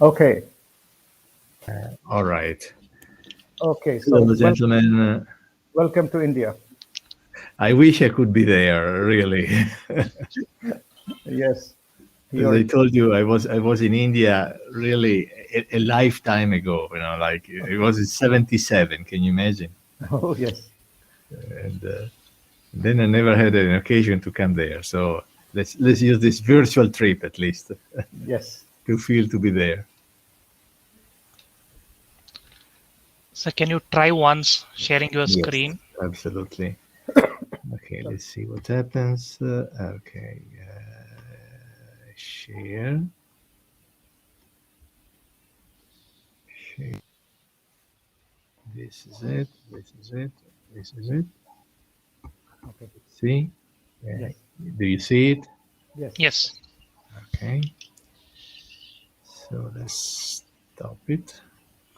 Okay. All right. Okay. So Hello, gentlemen. welcome to India. I wish I could be there, really. Yes. As I You're. told you, I was in India really a lifetime ago. Like it was in '77. Can you imagine? Oh yes. And then I never had an occasion to come there. So let's use this virtual trip at least Yes. to feel to be there. So can you try once sharing your Yes, screen? absolutely. Okay, let's see what happens. Okay, share. Share. This is it. This is it. This is it. Okay. See? Yes. Do you see it? Yes. Yes. Okay. So let's stop it.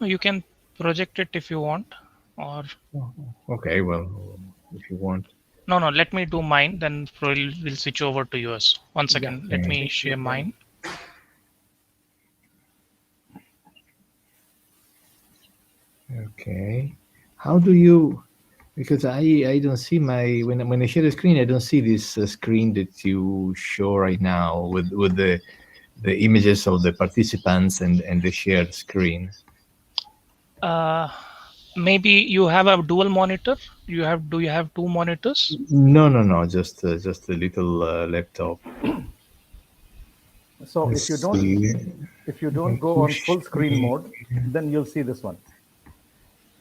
You can project it if you want, or Oh, okay, well, if you want. no, let me do mine, then we'll switch over to yours. One Yeah. second, let me share mine. Okay. How do you? Because I don't see my when I share the screen, I don't see this screen that you show right now with the images of the participants and the shared screen. Maybe you have a dual monitor. Do you have two monitors? No, just a little laptop. So Let's see. if you don't Okay, go on push. full screen mode, then you'll see this one.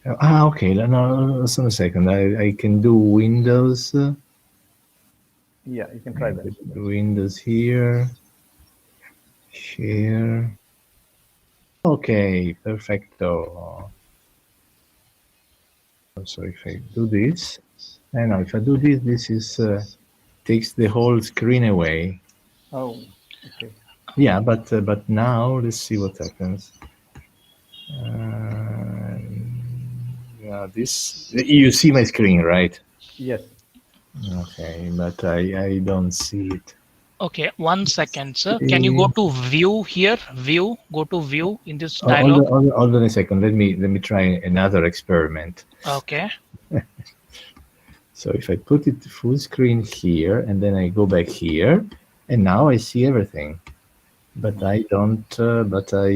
Okay. No, just a second. I can do Windows. Yeah, you can try that. Windows here. Share. Okay, perfecto. So if I do this, I know if I do this, this is takes the whole screen away. Oh. Okay. Yeah, but now let's see what happens. Yeah, this you see my screen, right? Yes. Okay, but I don't see it. Okay, 1 second, sir. Can you go to view here? View, go to view in this Hold dialog. on, hold on a second. Let me try another experiment. Okay. So if I put it full screen here and then I go back here, and now I see everything. But I don't. But I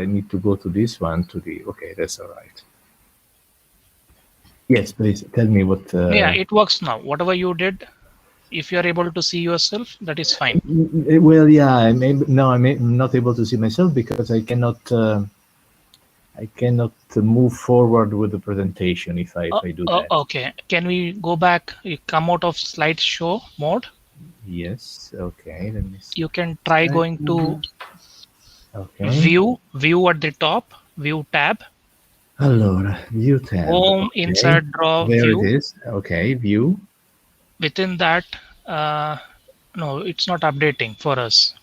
need to go to this one to the. Okay, that's all right. Yes, please tell me what. Yeah, it works now. Whatever you did, if you are able to see yourself, that is fine. Well, yeah, I'm not able to see myself because I cannot. I cannot move forward with the presentation if I do that. Okay. Can we go back? You come out of slideshow mode. Yes. Okay. Let me see. You can try going to Okay. view at the top, view tab, Allora, view tab. home, Okay. insert, draw, There view. it is. Okay, view. Within that, no, it's not updating for us.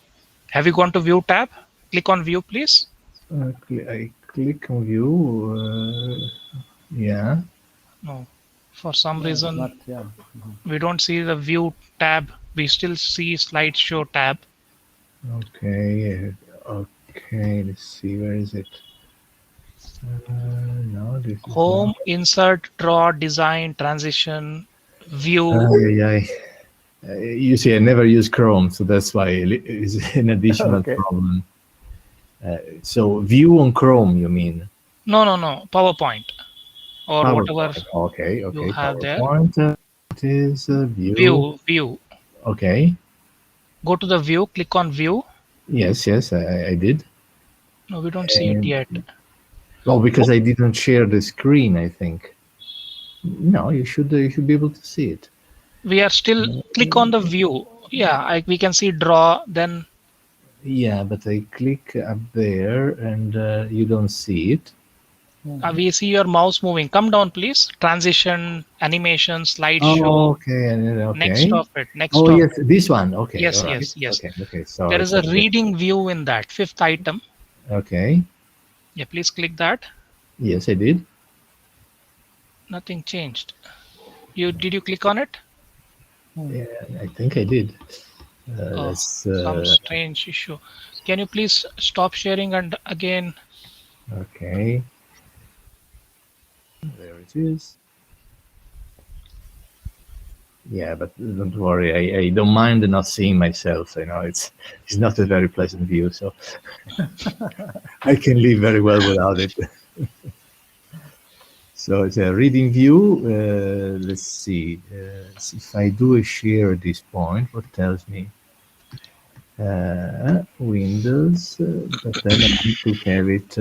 Have you gone to view tab? Click on view, please. I click on view. Yeah. No, for some No, it's reason not. Yeah. we don't see the view tab. We still see slideshow tab. Okay. Okay. Let's see. Where is it? No, this is Home, not. insert, draw, design, transition, view. Yeah. You see, I never use Chrome, so that's why it's an additional Okay. problem. So view on Chrome, you mean? No, PowerPoint or whatever PowerPoint. Okay. you have there. PowerPoint. It is view. View. Okay. Go to the view, click on view. Yes, I did. No, we don't see it yet. Well, because I didn't share the screen, I think. No, you should be able to see it. We are still click on the view. Yeah, we can see draw. Then Yeah, but I click up there and you don't see it. we see your mouse moving. Come down, please. Transition, animation, slideshow. Oh, okay. Next of it. Next Oh, of yes, this one. Okay. Yes, All right. yes. Okay. Sorry. There is a reading view in that fifth item. Okay. Yeah, please click that. Yes, I did. Nothing changed. Did you click on it? Yeah, I think I did. Oh, Let's. some strange issue. Can you please stop sharing and again? Okay. There it is. Yeah, but don't worry. I don't mind not seeing myself. It's not a very pleasant view, so I can live very well without it. So it's a reading view. Let's see. If I do a share at this point, what tells me? Windows, but then I need to have it.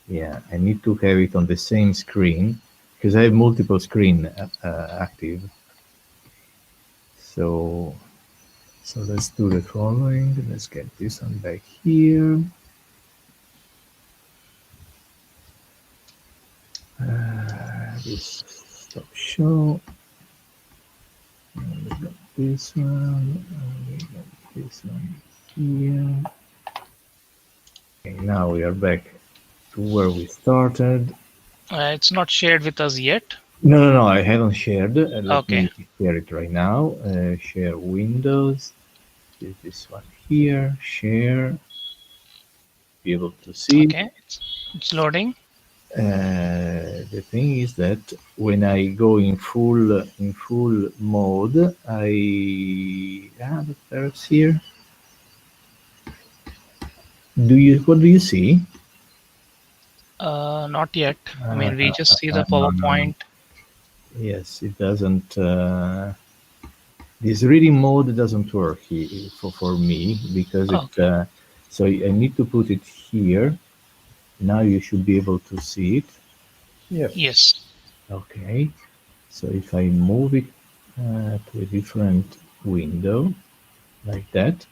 Yeah, I need to have it on the same screen because I have multiple screen active. So, so let's do the following. Let's get this one back here. This stop show. And we got this one. And we got this one here. Okay, now we are back to where we started. It's not shared with us yet. No, I haven't shared. Let Okay. me share it right now. Share Windows. This one here. Share. Be able to see. Okay. It's loading. The thing is that when I go in full mode, but perhaps here. What do you see? Not yet. I mean, we just see the No. PowerPoint. Yes, it doesn't. This reading mode doesn't work for me because it. Okay. So I need to put it here. Now you should be able to see it. Yes. Yes. Okay. So if I move it to a different window, like that.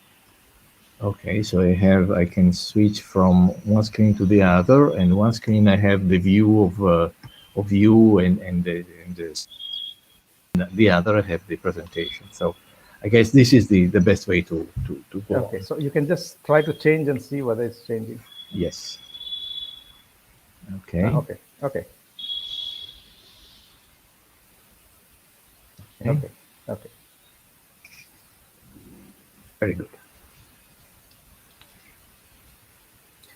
Okay, so I can switch from one screen to the other, and one screen I have the view of you, and the other I have the presentation. So I guess this is the best way to go Okay. on. So you can just try to change and see whether it's changing. Yes. Okay. Okay. Okay. Okay. Okay. Okay. Very good.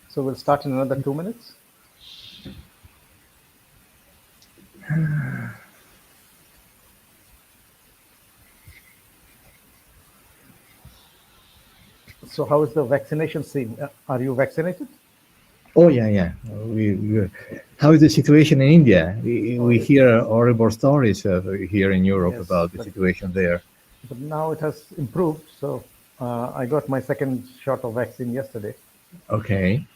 So we'll start in another 2 minutes. So how is the vaccination scene? Are you vaccinated? Oh yeah. How is the situation in India? We it's- hear horrible stories here in Europe Yes, about the situation there. but now it has improved. So I got my second shot of vaccine yesterday. Okay.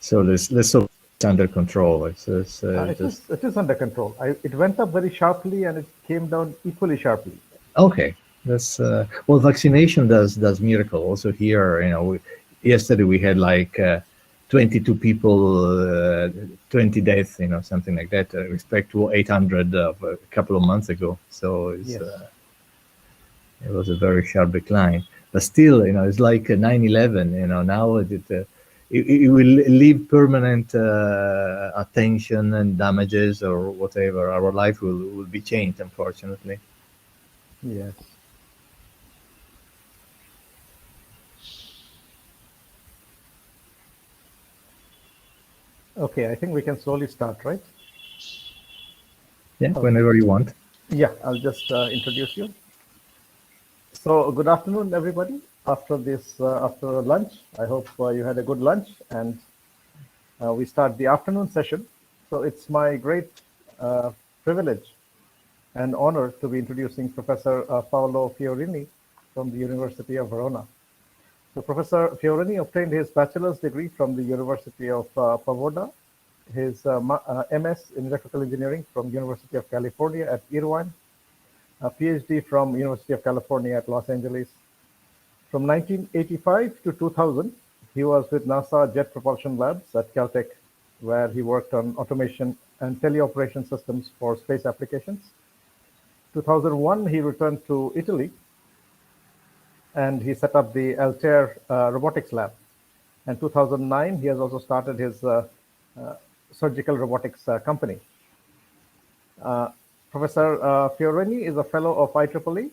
So let's hope it's under control. It is under control. It went up very sharply and it came down equally sharply. Okay. That's well, vaccination does miracle. Also here, yesterday we had like 22 people, 20 deaths, something like that, respect to 800 of a couple of months ago. So Yes. it was a very sharp decline. But still, it's like 9/11. Now it will leave permanent attention and damages or whatever. Our life will be changed, unfortunately. Yes. Okay, I think we can slowly start, right? Yeah, Okay. whenever you want. Yeah, I'll just introduce you. So, good afternoon, everybody. After lunch, I hope you had a good lunch, and we start the afternoon session. So, it's my great privilege and honor to be introducing Professor Paolo Fiorini from the University of Verona. So, Professor Fiorini obtained his bachelor's degree from the University of Pavoda, his MS in electrical engineering from University of California at Irvine, a PhD from University of California at Los Angeles. From 1985 to 2000, he was with NASA Jet Propulsion Labs at Caltech, where he worked on automation and teleoperation systems for space applications. 2001, he returned to Italy and he set up the Altair Robotics Lab. And 2009, he has also started his surgical robotics company. Professor Fiorini is a fellow of IEEE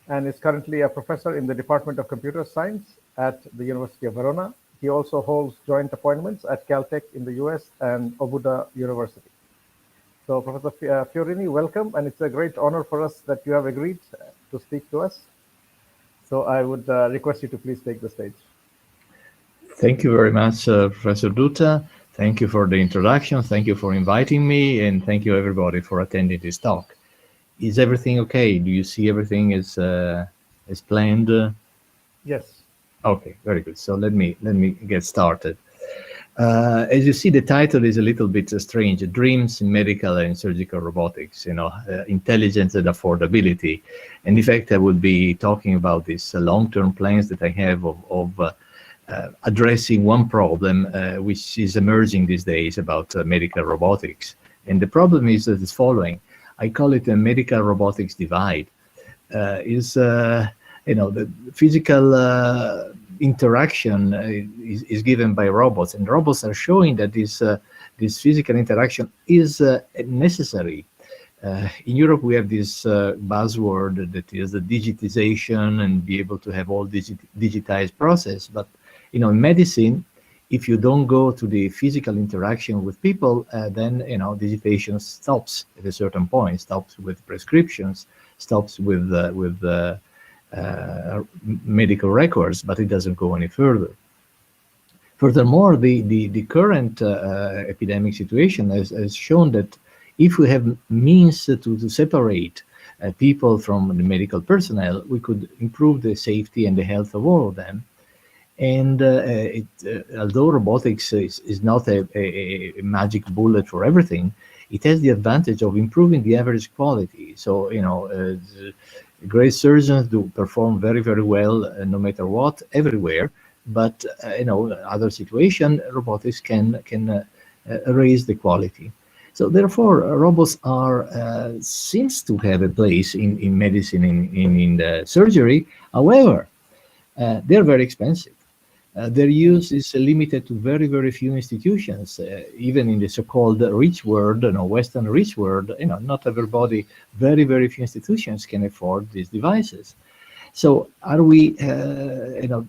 and is currently a professor in the Department of Computer Science at the University of Verona. He also holds joint appointments at Caltech in the US and Obuda University. So, Professor Fiorini, welcome, and it's a great honor for us that you have agreed to speak to us. So, I would request you to please take the stage. Thank you very much, Professor Dutta. Thank you for the introduction. Thank you for inviting me, and thank you everybody for attending this talk. Is everything okay? Do you see everything as planned? Yes. Okay, very good. So let me get started. As you see, the title is a little bit strange: Dreams in Medical and Surgical Robotics. Intelligence and affordability. And in fact, I will be talking about these long-term plans that I have of addressing one problem which is emerging these days about medical robotics. And the problem is that it's following. I call it a medical robotics divide. The physical interaction is given by robots, and robots are showing that this physical interaction is necessary. In Europe, we have this buzzword that is the digitization and be able to have all digitized process. But in medicine, if you don't go to the physical interaction with people, then digitation stops at a certain point. Stops with prescriptions, stops with medical records, but it doesn't go any further. Furthermore, the current epidemic situation has shown that if we have means to separate people from the medical personnel, we could improve the safety and the health of all of them. And although robotics is not a magic bullet for everything, it has the advantage of improving the average quality. So, great surgeons do perform very, very well, no matter what, everywhere. But, other situation, robotics can raise the quality. So therefore, robots seems to have a place in medicine, in the surgery. However, they're very expensive. Their use is limited to very, very few institutions, even in the so-called rich world, Western rich world. Not everybody, very, very few institutions can afford these devices. So, are we,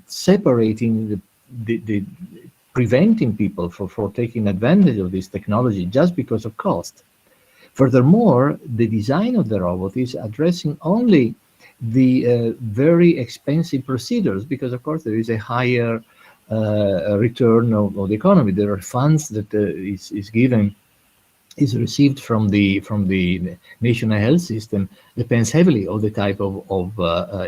separating preventing people for taking advantage of this technology just because of cost? Furthermore, the design of the robot is addressing only the very expensive procedures, because of course there is a higher return of the economy. There are funds that is received from the national health system, depends heavily on the type of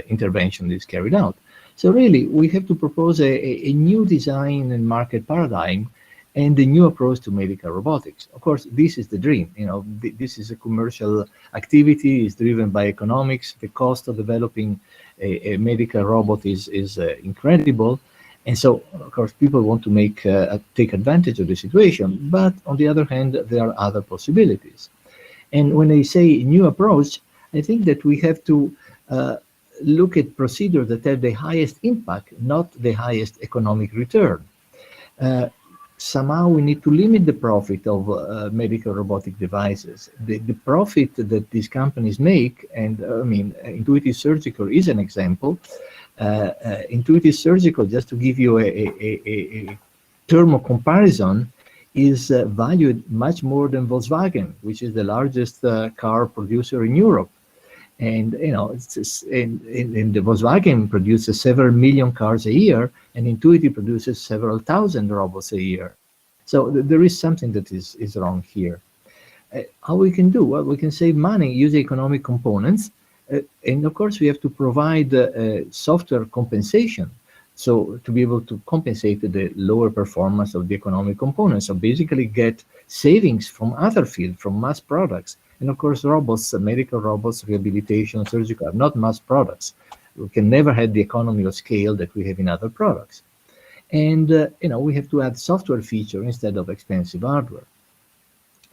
intervention that is carried out. So really, we have to propose a new design and market paradigm and a new approach to medical robotics. Of course, this is the dream. This is a commercial activity, is driven by economics. The cost of developing a medical robot is incredible. And so, of course, people want to take advantage of the situation. But on the other hand, there are other possibilities. And when I say new approach, I think that we have to look at procedures that have the highest impact, not the highest economic return. Somehow we need to limit the profit of medical robotic devices. The profit that these companies make, and Intuitive Surgical is an example. Intuitive Surgical, just to give you a term of comparison, is valued much more than Volkswagen, which is the largest car producer in Europe. And and the Volkswagen produces several million cars a year, and Intuitive produces several thousand robots a year. So there is something that is wrong here. How we can do? Well, we can save money using economic components, and of course we have to provide software compensation, so to be able to compensate the lower performance of the economic components. So basically get savings from other fields, from mass products. And of course, robots, medical robots, rehabilitation, surgical, are not mass products. We can never have the economy of scale that we have in other products. And, we have to add software feature instead of expensive hardware.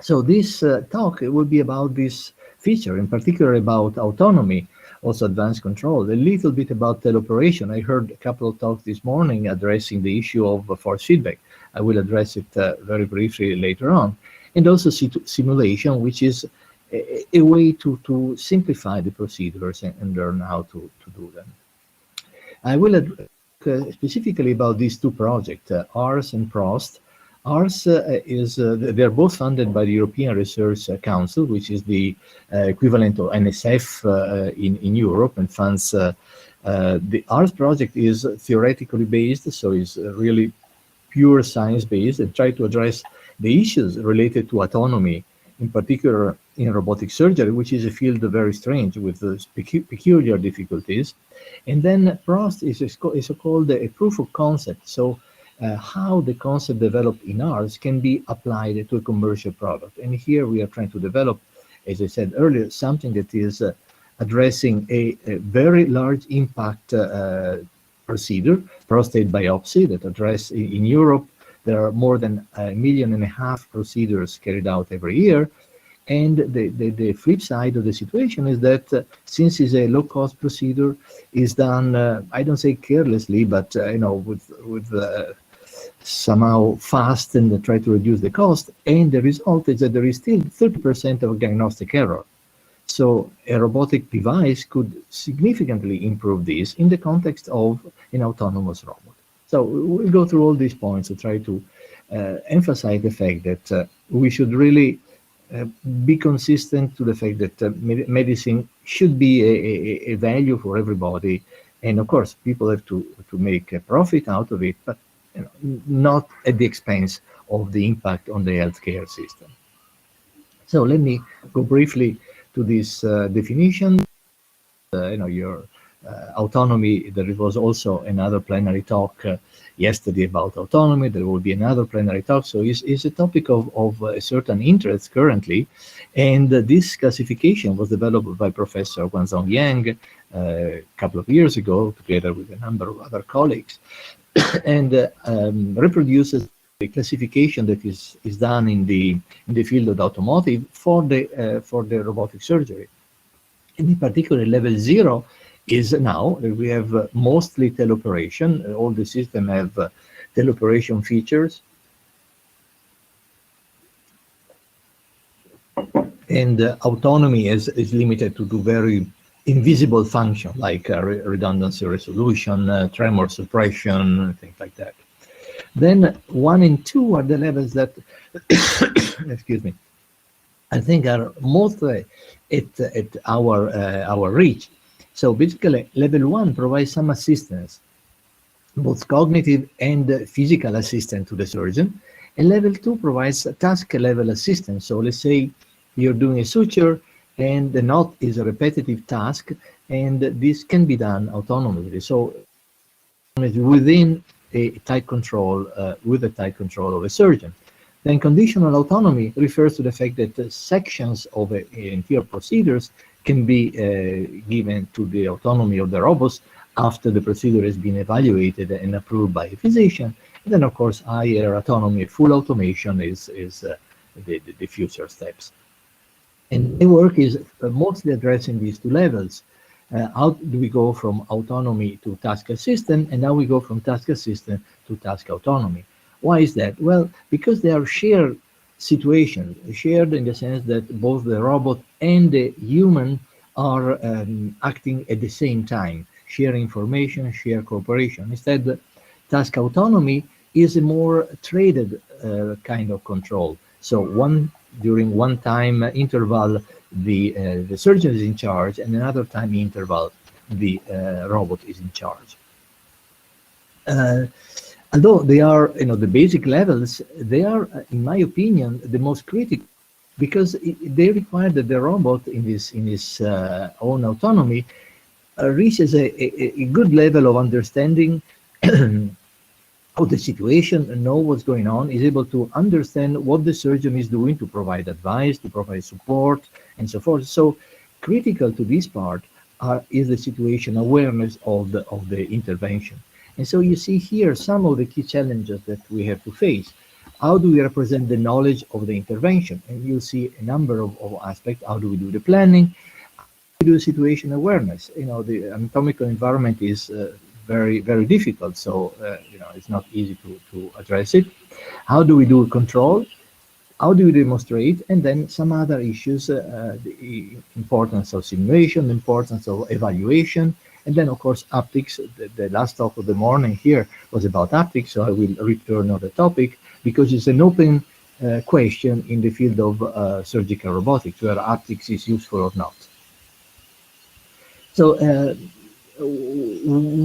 So this talk will be about this feature, in particular about autonomy, also advanced control, a little bit about teleoperation. I heard a couple of talks this morning addressing the issue of force feedback. I will address it very briefly later on. And also simulation, which is a way to simplify the procedures and learn how to do them. I will specifically about these two projects, ARS and PROST. ARS they're both funded by the European Research Council, which is the equivalent of NSF in Europe, and funds the ARS project is theoretically based, so it's really pure science-based, and try to address the issues related to autonomy, in particular in robotic surgery, which is a field very strange with peculiar difficulties. And then PROST is called a proof of concept. So how the concept developed in ours can be applied to a commercial product. And here we are trying to develop, as I said earlier, something that is addressing a very large impact procedure, prostate biopsy, that address in Europe. There are more than 1.5 million procedures carried out every year. And the flip side of the situation is that since it's a low-cost procedure, is done, I don't say carelessly, but with somehow fast, and try to reduce the cost. And the result is that there is still 30% of diagnostic error. So a robotic device could significantly improve this in the context of an autonomous robot. So we'll go through all these points to try to emphasize the fact that we should really be consistent to the fact that medicine should be a value for everybody. And of course, people have to make a profit out of it, but not at the expense of the impact on the healthcare system. So let me go briefly to this definition. Your autonomy. There was also another plenary talk yesterday about autonomy. There will be another plenary talk. So it's a topic of a certain interest currently. And this classification was developed by Professor Guangzhong Yang a couple of years ago, together with a number of other colleagues, and reproduces the classification that is done in the field of automotive for the robotic surgery. And in particular, level 0 is now we have mostly teleoperation. All the systems have teleoperation features, and autonomy is limited to do very invisible function like redundancy resolution, tremor suppression, things like that. Then 1 and 2 are the levels that, excuse me, I think are mostly at our reach. So basically, level 1 provides some assistance, both cognitive and physical assistance to the surgeon, and level 2 provides task level assistance. So let's say you're doing a suture, and the knot is a repetitive task, and this can be done autonomously. So within a tight control, with a tight control of a surgeon. Then conditional autonomy refers to the fact that sections of anterior procedures can be given to the autonomy of the robots after the procedure has been evaluated and approved by a physician. And then, of course, higher autonomy, full automation is the future steps. And the work is mostly addressing these two levels. How do we go from autonomy to task assistant, and now we go from task assistant to task autonomy? Why is that? Well, because they are shared situations, shared in the sense that both the robot and the human are acting at the same time, share information, share cooperation. Instead, task autonomy is a more traded kind of control. So during one time interval, the surgeon is in charge, and another time interval, the robot is in charge. Although they are, the basic levels, they are, in my opinion, the most critical, because they require that the robot in his own autonomy reaches a good level of understanding of the situation and know what's going on, is able to understand what the surgeon is doing to provide advice, to provide support, and so forth. So critical to this part is the situation awareness of the intervention. And so you see here some of the key challenges that we have to face. How do we represent the knowledge of the intervention? And you'll see a number of aspects. How do we do the planning? How do we do situation awareness? The anatomical environment is very, very difficult. So, it's not easy to address it. How do we do control? how do you demonstrate, and then some other issues, the importance of simulation, the importance of evaluation, and then of course haptics. The last talk of the morning here was about haptics, so I will return on the topic because it's an open question in the field of surgical robotics, where haptics is useful or not. So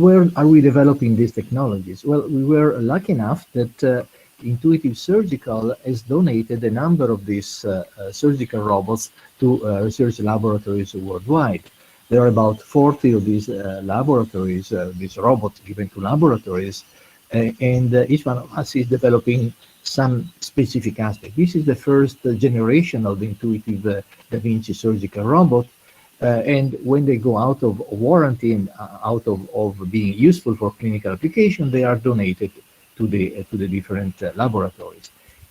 where are we developing these technologies? Well, we were lucky enough that Intuitive Surgical has donated a number of these surgical robots to research laboratories worldwide. There are about 40 of these laboratories, these robots given to laboratories, and each one of us is developing some specific aspect. This is the first generation of the Intuitive Da Vinci surgical robot, and when they go out of warranty and out of being useful for clinical application, they are donated to the different laboratories.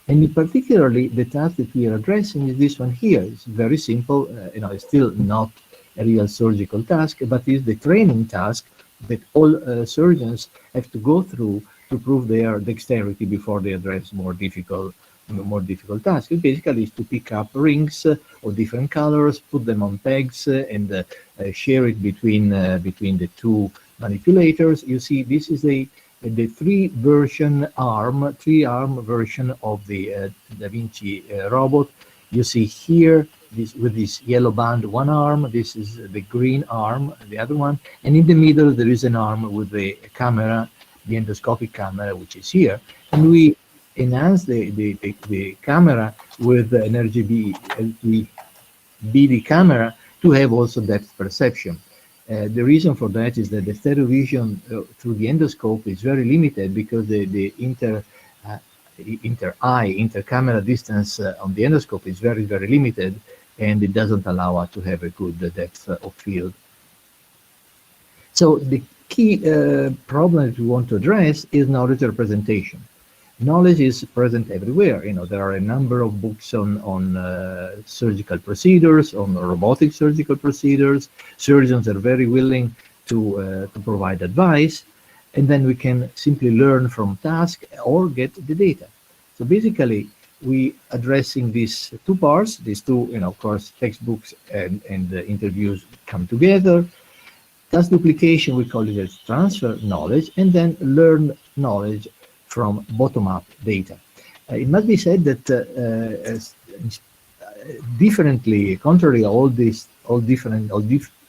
And particularly, the task that we are addressing is this one here. It's very simple. It's still not a real surgical task, but is the training task that all surgeons have to go through to prove their dexterity before they address more difficult tasks. It basically is to pick up rings of different colors, put them on pegs, and share it between the two manipulators. You see, this is the three-arm version of the Da Vinci robot. You see here, with this yellow band, one arm. This is the green arm, the other one, and in the middle there is an arm with the camera, the endoscopic camera, which is here, and we enhance the camera with an RGB camera to have also depth perception. The reason for that is that the stereo vision through the endoscope is very limited because the inter-camera distance on the endoscope is very, very limited, and it doesn't allow us to have a good depth of field. So the key problem that we want to address is knowledge representation. Knowledge is present everywhere. There are a number of books on surgical procedures, on robotic surgical procedures. Surgeons are very willing to provide advice, and then we can simply learn from task or get the data. So basically, we addressing these two parts. These two, of course, textbooks and interviews come together. Task duplication, we call it as transfer knowledge, and then learn knowledge from bottom-up data. It must be said that differently, contrary all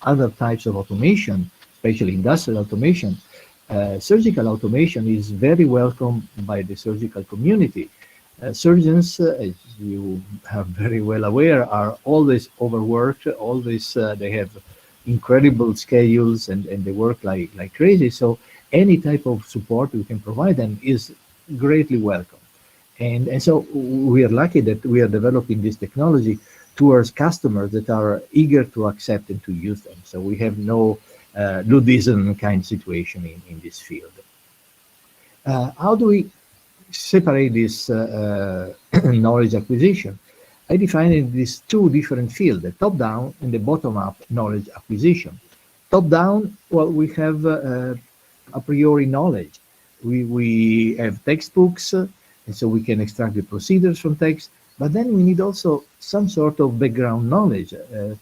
other types of automation, especially industrial automation, surgical automation is very welcome by the surgical community. Surgeons, as you are very well aware, are always overworked. Always, they have incredible schedules, and they work like crazy. So any type of support we can provide them is greatly welcome. And so we are lucky that we are developing this technology towards customers that are eager to accept and to use them. So we have no Ludism kind situation in this field. How do we separate this knowledge acquisition? I define it in these two different fields, the top-down and the bottom-up knowledge acquisition. Top-down, well, we have a priori knowledge. We have textbooks, and so we can extract the procedures from text, but then we need also some sort of background knowledge.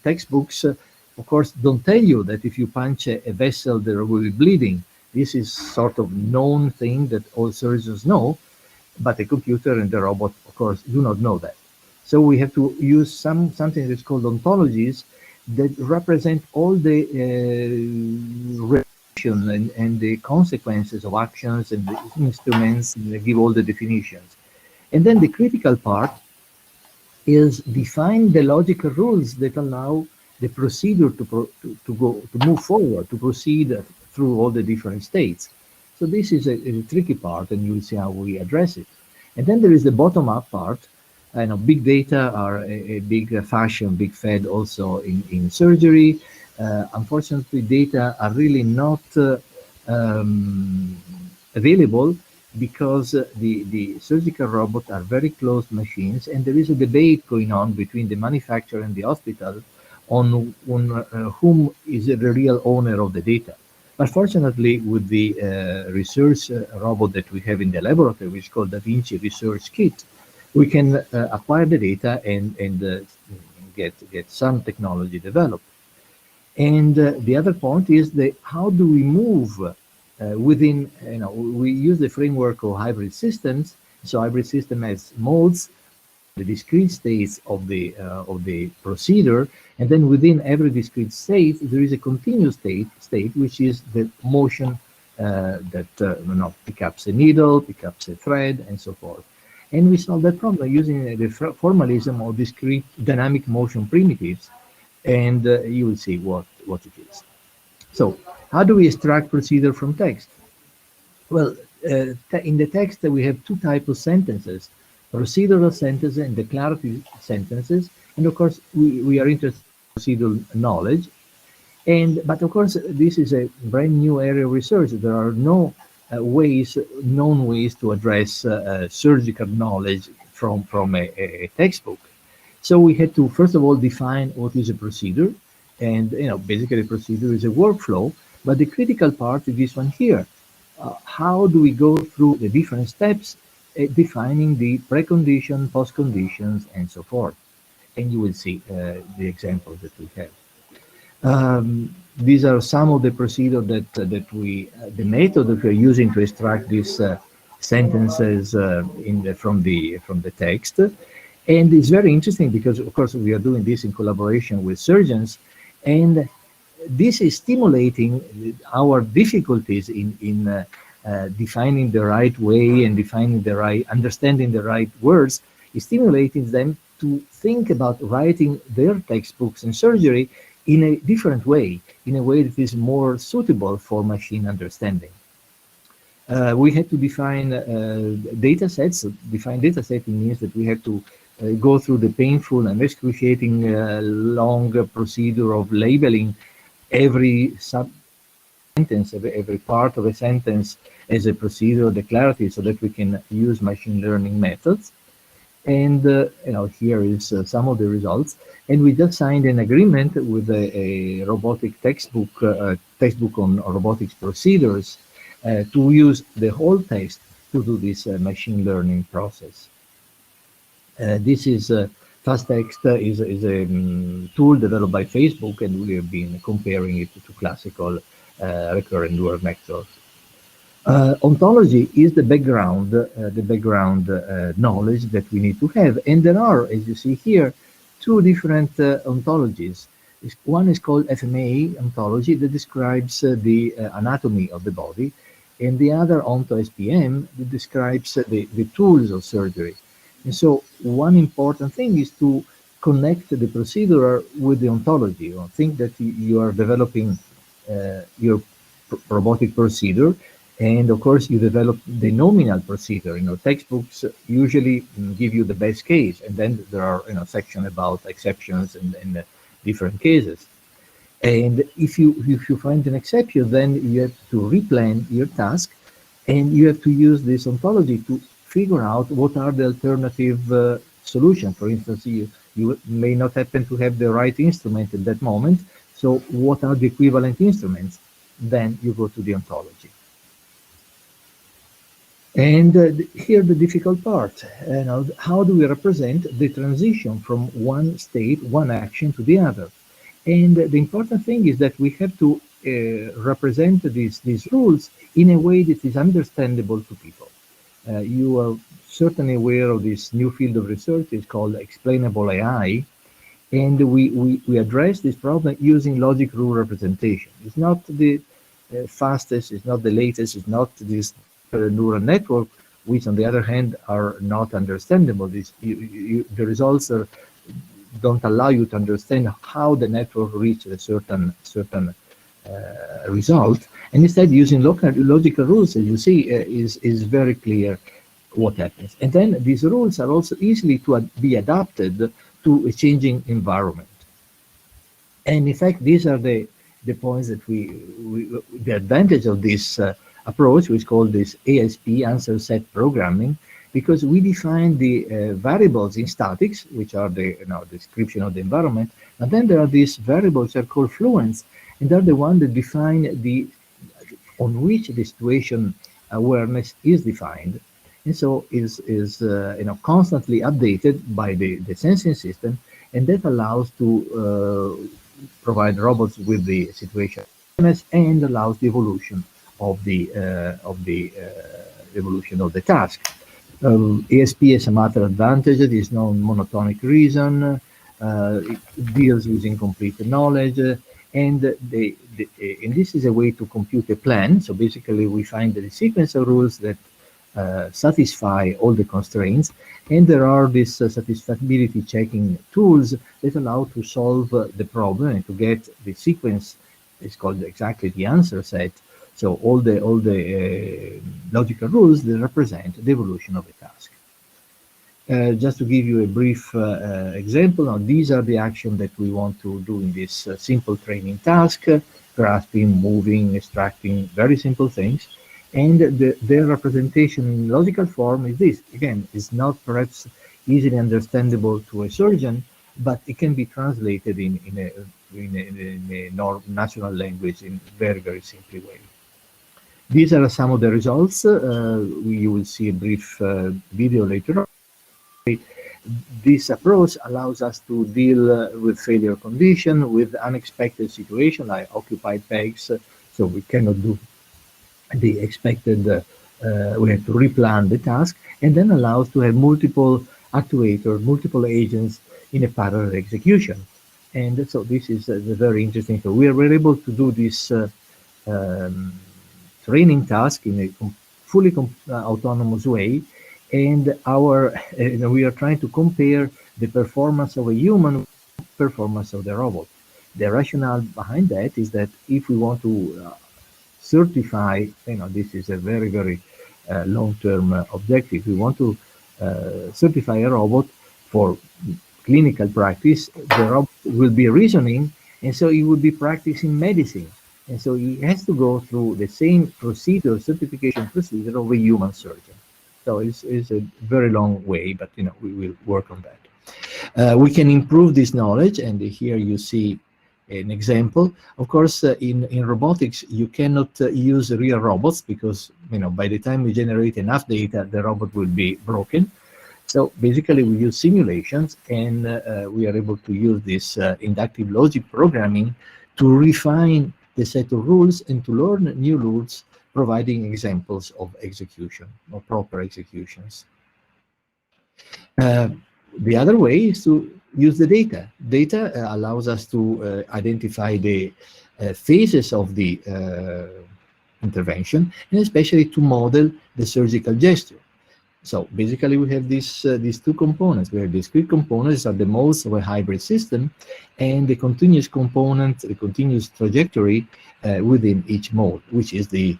Textbooks, of course, don't tell you that if you punch a vessel, there will be bleeding. This is sort of known thing that all surgeons know, but the computer and the robot, of course, do not know that. So we have to use something that's called ontologies that represent all the and the consequences of actions and the instruments, and they give all the definitions. And then the critical part is define the logical rules that allow the procedure to move forward, to proceed through all the different states. So this is a tricky part, and you'll see how we address it. And then there is the bottom-up part. I know big data are a big fashion, big fad also in surgery. Unfortunately, data are really not available because the surgical robots are very closed machines, and there is a debate going on between the manufacturer and the hospital on whom is the real owner of the data. But fortunately, with the research robot that we have in the laboratory, which is called Da Vinci Research Kit, we can acquire the data and get some technology developed. And the other point is the how do we move within, we use the framework of hybrid systems. So hybrid system has modes, the discrete states of the procedure, and then within every discrete state there is a continuous state which is the motion that pick up a needle, pick up a thread, and so forth. And we solve that problem using the formalism of discrete dynamic motion primitives, and you will see what it is. So how do we extract procedure from text? Well, in the text we have two types of sentences: procedural sentences and declarative sentences. And of course, we are interested in procedural knowledge. But of course, this is a brand new area of research. There are no known ways to address surgical knowledge from a textbook. So we had to first of all define what is a procedure, and basically a procedure is a workflow. But the critical part is this one here. How do we go through the different steps, defining the precondition, postconditions, and so forth? And you will see the examples that we have. These are some of the procedure the method that we're using to extract these sentences from the text. And it's very interesting because, of course, we are doing this in collaboration with surgeons, and this is stimulating our difficulties in defining the right way and understanding the right words. Is stimulating them to think about writing their textbooks in surgery in a different way, in a way that is more suitable for machine understanding. We had to define data sets. Define data setting means that we have to go through the painful and excruciating long procedure of labeling every sentence, every part of a sentence as a procedural declarative, so that we can use machine learning methods. And here is some of the results. And we just signed an agreement with a robotic textbook on robotics procedures to use the whole text to do this machine learning process. This is FastText is a tool developed by Facebook, and we have been comparing it to classical recurrent neural networks. Ontology is the background knowledge that we need to have, and there are, as you see here, two different ontologies. One is called FMA ontology that describes the anatomy of the body, and the other OntoSPM that describes the tools of surgery. And so one important thing is to connect the procedure with the ontology. Think that you are developing your robotic procedure, and of course you develop the nominal procedure. Textbooks usually give you the best case, and then there are section about exceptions and different cases. And if you find an exception, then you have to replan your task, and you have to use this ontology to figure out what are the alternative solutions. For instance, you may not happen to have the right instrument at that moment, so what are the equivalent instruments? Then you go to the ontology. And here the difficult part, how do we represent the transition from one state, one action to the other? And the important thing is that we have to represent these rules in a way that is understandable to people. You are certainly aware of this new field of research. It's called explainable AI. And we address this problem using logic rule representation. It's not the fastest, it's not the latest, it's not this neural network, which on the other hand are not understandable. The results don't allow you to understand how the network reached a certain result. And instead, using logical rules, as you see, is very clear what happens. And then these rules are also easily to be adapted to a changing environment. And in fact, these are the points that the advantage of this approach, which is called this ASP, answer set programming, because we define the variables in statics, which are the description of the environment, and then there are these variables that are called fluents, and they're the ones that define on which the situation awareness is defined. and so is constantly updated by the sensing system, and that allows to provide robots with the situation awareness and allows the evolution of the evolution of the task. ASP has some other advantage. It is non-monotonic reason. It deals with incomplete knowledge, and this is a way to compute a plan. So basically, we find the sequence of rules that satisfy all the constraints, and there are these satisfiability checking tools that allow to solve the problem and to get the sequence. It's called exactly the answer set. So all the logical rules that represent the evolution of a task. Just to give you a brief example, now these are the actions that we want to do in this simple training task: grasping, moving, extracting, very simple things. And their representation in logical form is this. Again, it's not perhaps easily understandable to a surgeon, but it can be translated in a natural language in very, very simple way. These are some of the results. You will see a brief video later on. This approach allows us to deal with failure condition, with unexpected situation like occupied pegs, so we cannot do the expected, we have to replan the task, and then allows to have multiple actuators, multiple agents in a parallel execution. And so this is very interesting. So we're able to do this training task in a fully autonomous way, and we are trying to compare the performance of a human with the performance of the robot. The rationale behind that is that if we want to certify, this is a very, very long-term objective. We want to certify a robot for clinical practice. The robot will be reasoning, and so it will be practicing medicine. And so he has to go through the same procedure, certification procedure of a human surgeon. So it's a very long way, but we will work on that. We can improve this knowledge, and here you see an example. Of course, in robotics, you cannot use real robots because by the time we generate enough data, the robot will be broken. So basically, we use simulations, and we are able to use this inductive logic programming to refine the set of rules and to learn new rules, providing examples of execution or proper executions. The other way is to use the data. Data allows us to identify the phases of the intervention, and especially to model the surgical gesture. So basically, we have these two components. We have discrete components are the modes of a hybrid system, and the continuous component, the continuous trajectory within each mode, which is the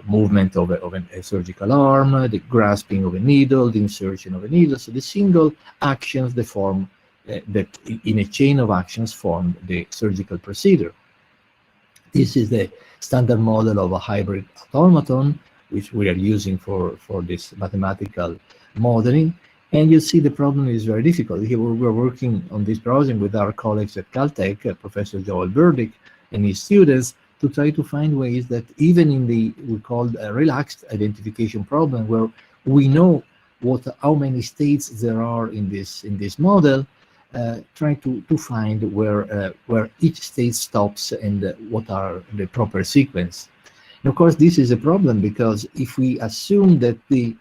movement of a surgical arm, the grasping of a needle, the insertion of a needle. So the single actions, the form that in a chain of actions form the surgical procedure. This is the standard model of a hybrid automaton, which we are using for this mathematical modeling. And you see the problem is very difficult. Here we're working on this problem with our colleagues at Caltech, Professor Joel Burdick and his students, to try to find ways that even in the, we call a relaxed identification problem, where we know how many states there are in this model, try to find where each state stops and what are the proper sequence. And of course, this is a problem because if we assume that the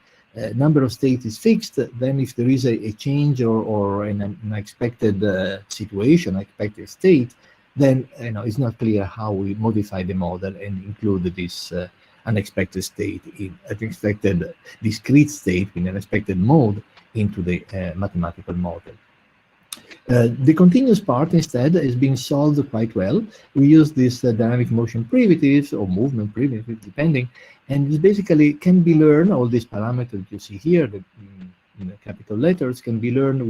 number of states is fixed, then if there is a change or an unexpected situation, unexpected state, then it's not clear how we modify the model and include this unexpected state, unexpected discrete state in an unexpected mode into the mathematical model. The continuous part instead is being solved quite well. We use this dynamic motion primitives or movement primitives, depending, and it basically can be learned. All these parameters you see here, the capital letters, can be learned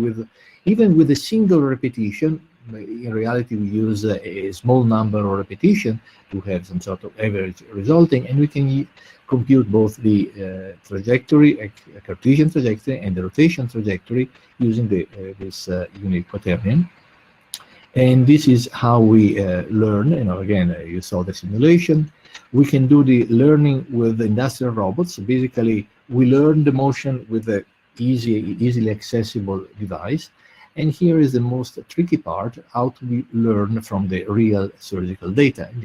even with a single repetition. In reality, we use a small number of repetition to have some sort of average resulting, and we can compute both the trajectory, Cartesian trajectory, and the rotation trajectory using this unique quaternion. And this is how we learn. Again, you saw the simulation. We can do the learning with industrial robots. So basically, we learn the motion with a easily accessible device. And here is the most tricky part, how to learn from the real surgical data. And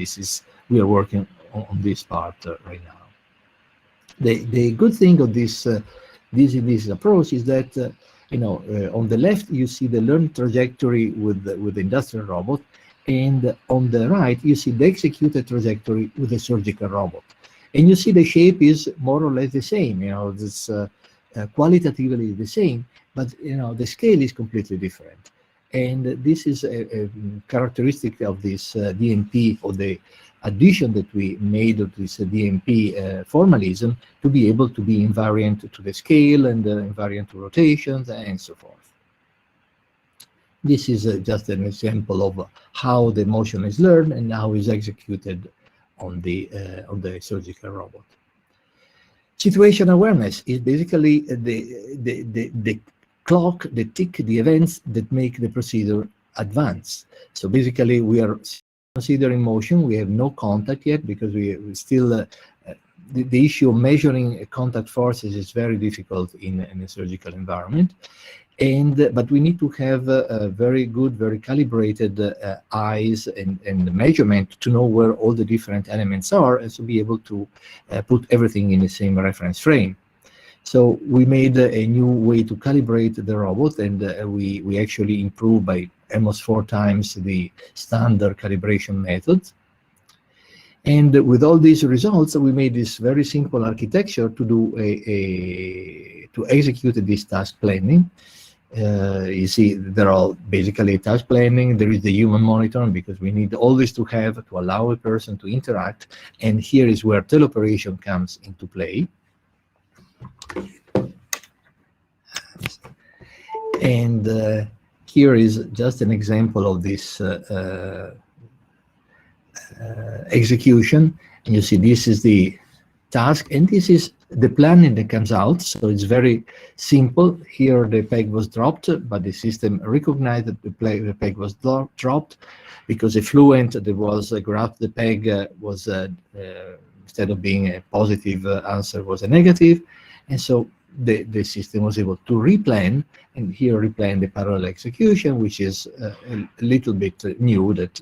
we are working on this part right now. The good thing of this approach is that on the left you see the learn trajectory with the industrial robot, and on the right you see the executed trajectory with the surgical robot. And you see the shape is more or less the same. It's qualitatively the same, but the scale is completely different. And this is a characteristic of this DMP, or the addition that we made of this DMP formalism, to be able to be invariant to the scale and invariant to rotations and so forth. This is just an example of how the motion is learned and how is executed on the surgical robot. Situation awareness is basically the clock, the tick, the events that make the procedure advance. So basically we are considering motion. We have no contact yet, because we still the issue of measuring contact forces is very difficult in a surgical environment. But we need to have a very good, very calibrated eyes and measurement to know where all the different elements are, and to be able to put everything in the same reference frame. So we made a new way to calibrate the robot, and we actually improved by almost 4 times the standard calibration method. And with all these results, we made this very simple architecture to do to execute this task planning. You see, they're all basically task planning. There is the human monitoring, because we need always to allow a person to interact. And here is where teleoperation comes into play. And here is just an example of this execution. And you see, this is the task, and this is the planning that comes out. So it's very simple. Here the peg was dropped, but the system recognized that the peg was dropped, because a fluent that was grabbed the peg was instead of being a positive answer, was a negative. And so the system was able to replan, and here replan the parallel execution, which is a little bit new, that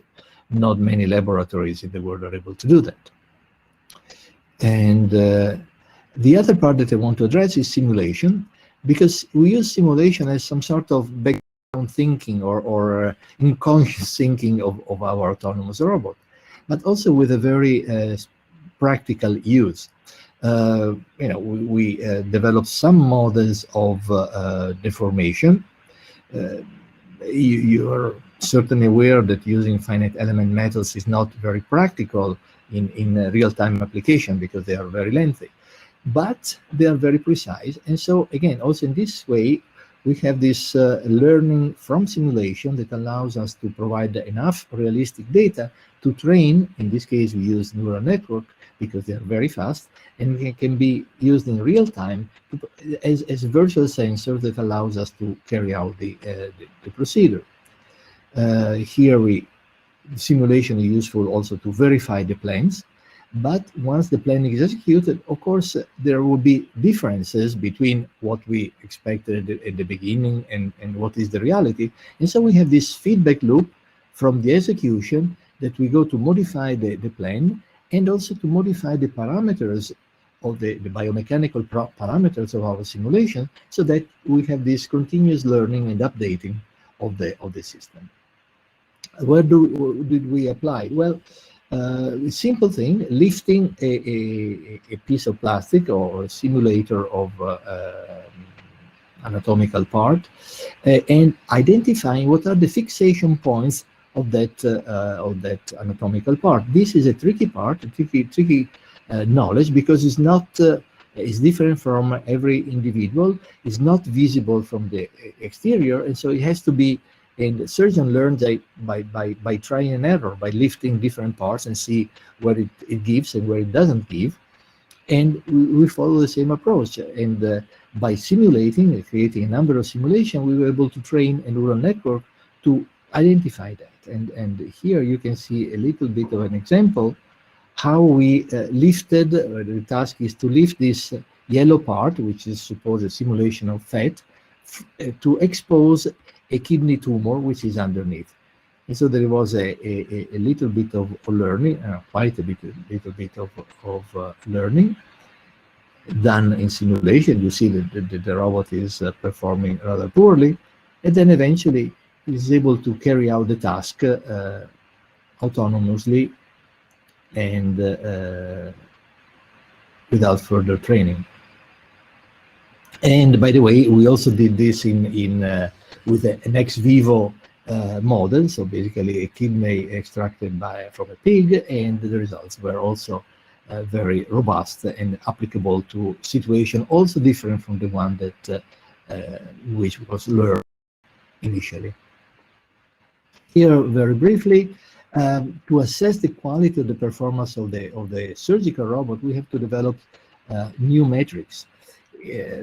not many laboratories in the world are able to do that. And the other part that I want to address is simulation, because we use simulation as some sort of background thinking or unconscious thinking of our autonomous robot, but also with a very practical use. We developed some models of deformation. You are certainly aware that using finite element methods is not very practical in real-time application, because they are very lengthy, but they are very precise. And so again, also in this way, we have this learning from simulation that allows us to provide enough realistic data to train. In this case, we use neural network because they are very fast, and it can be used in real time as virtual sensor that allows us to carry out the procedure. Here simulation is useful also to verify the plans, but once the plan is executed, of course, there will be differences between what we expected at the beginning and what is the reality. And so we have this feedback loop from the execution that we go to modify the plan, and also to modify the parameters of the biomechanical parameters of our simulation, so that we have this continuous learning and updating of the system. Where did we apply? Well, simple thing, lifting a piece of plastic or a simulator of anatomical part, and identifying what are the fixation points of that anatomical part. This is a tricky part, a tricky knowledge, because it's not it's different from every individual. It's not visible from the exterior, and so it has to be. And the surgeon learns by trying and error, by lifting different parts and see where it gives and where it doesn't give. And we follow the same approach. And by simulating, creating a number of simulations, we were able to train a neural network to identify that. And here you can see a little bit of an example how we lifted. The task is to lift this yellow part, which is supposed a simulation of fat, to expose a kidney tumor which is underneath. And so there was a little bit of learning, quite a little bit of learning done in simulation. You see that the robot is performing rather poorly, and then eventually is able to carry out the task autonomously and without further training. And by the way, we also did this with an ex vivo model, so basically a kidney extracted from a pig, and the results were also very robust and applicable to situation also different from the one that which was learned initially. Here, very briefly, to assess the quality of the performance of the surgical robot, we have to develop new metrics.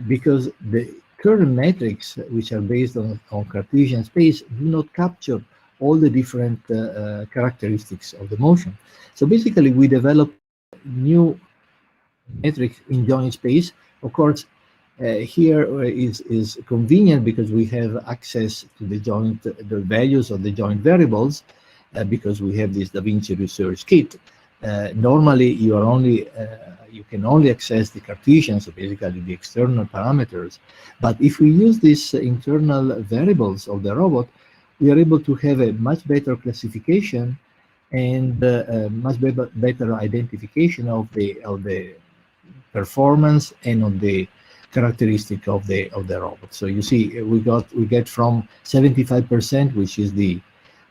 Because the current metrics, which are based on Cartesian space, do not capture all the different characteristics of the motion. So basically, we develop new metrics in joint space. Of course, here is convenient because we have access to the values of the joint variables, because we have this Da Vinci Research Kit. Normally, you can only access the Cartesian, so basically the external parameters. But if we use these internal variables of the robot, we are able to have a much better classification and much better identification of the performance and of the characteristic of the robot. So you see, we get from 75%, which is the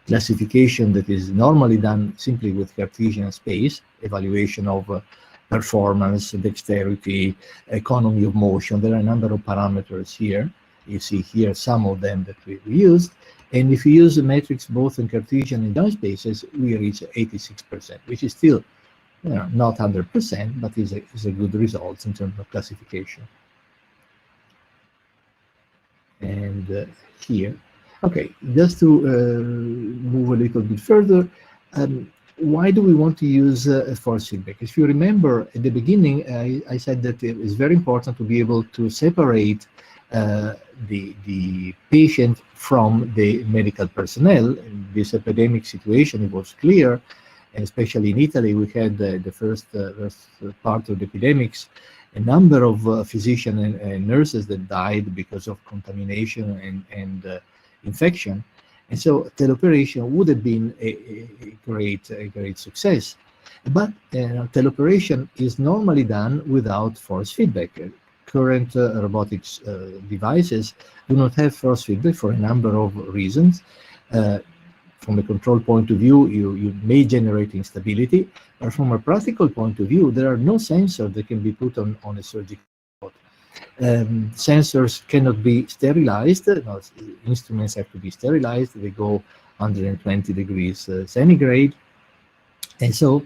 classification that is normally done simply with Cartesian space, evaluation of performance, dexterity, economy of motion. There are a number of parameters here. You see here some of them that we used. And if we use the metrics both in Cartesian and joint spaces, we reach 86%, which is still not 100%, but is a good result in terms of classification. And here, okay, just to move a little bit further, why do we want to use force feedback? If you remember at the beginning, I said that it is very important to be able to separate the patient from the medical personnel. In this epidemic situation, it was clear, and especially in Italy, we had the first part of the epidemics, a number of physicians and nurses that died because of contamination and infection. And so teleoperation would have been a great success. But teleoperation is normally done without force feedback. Current robotics devices do not have force feedback for a number of reasons. From a control point of view, you may generate instability, but from a practical point of view, there are no sensors that can be put on a surgical robot. Sensors cannot be sterilized. No, instruments have to be sterilized. They go 120 degrees centigrade. And so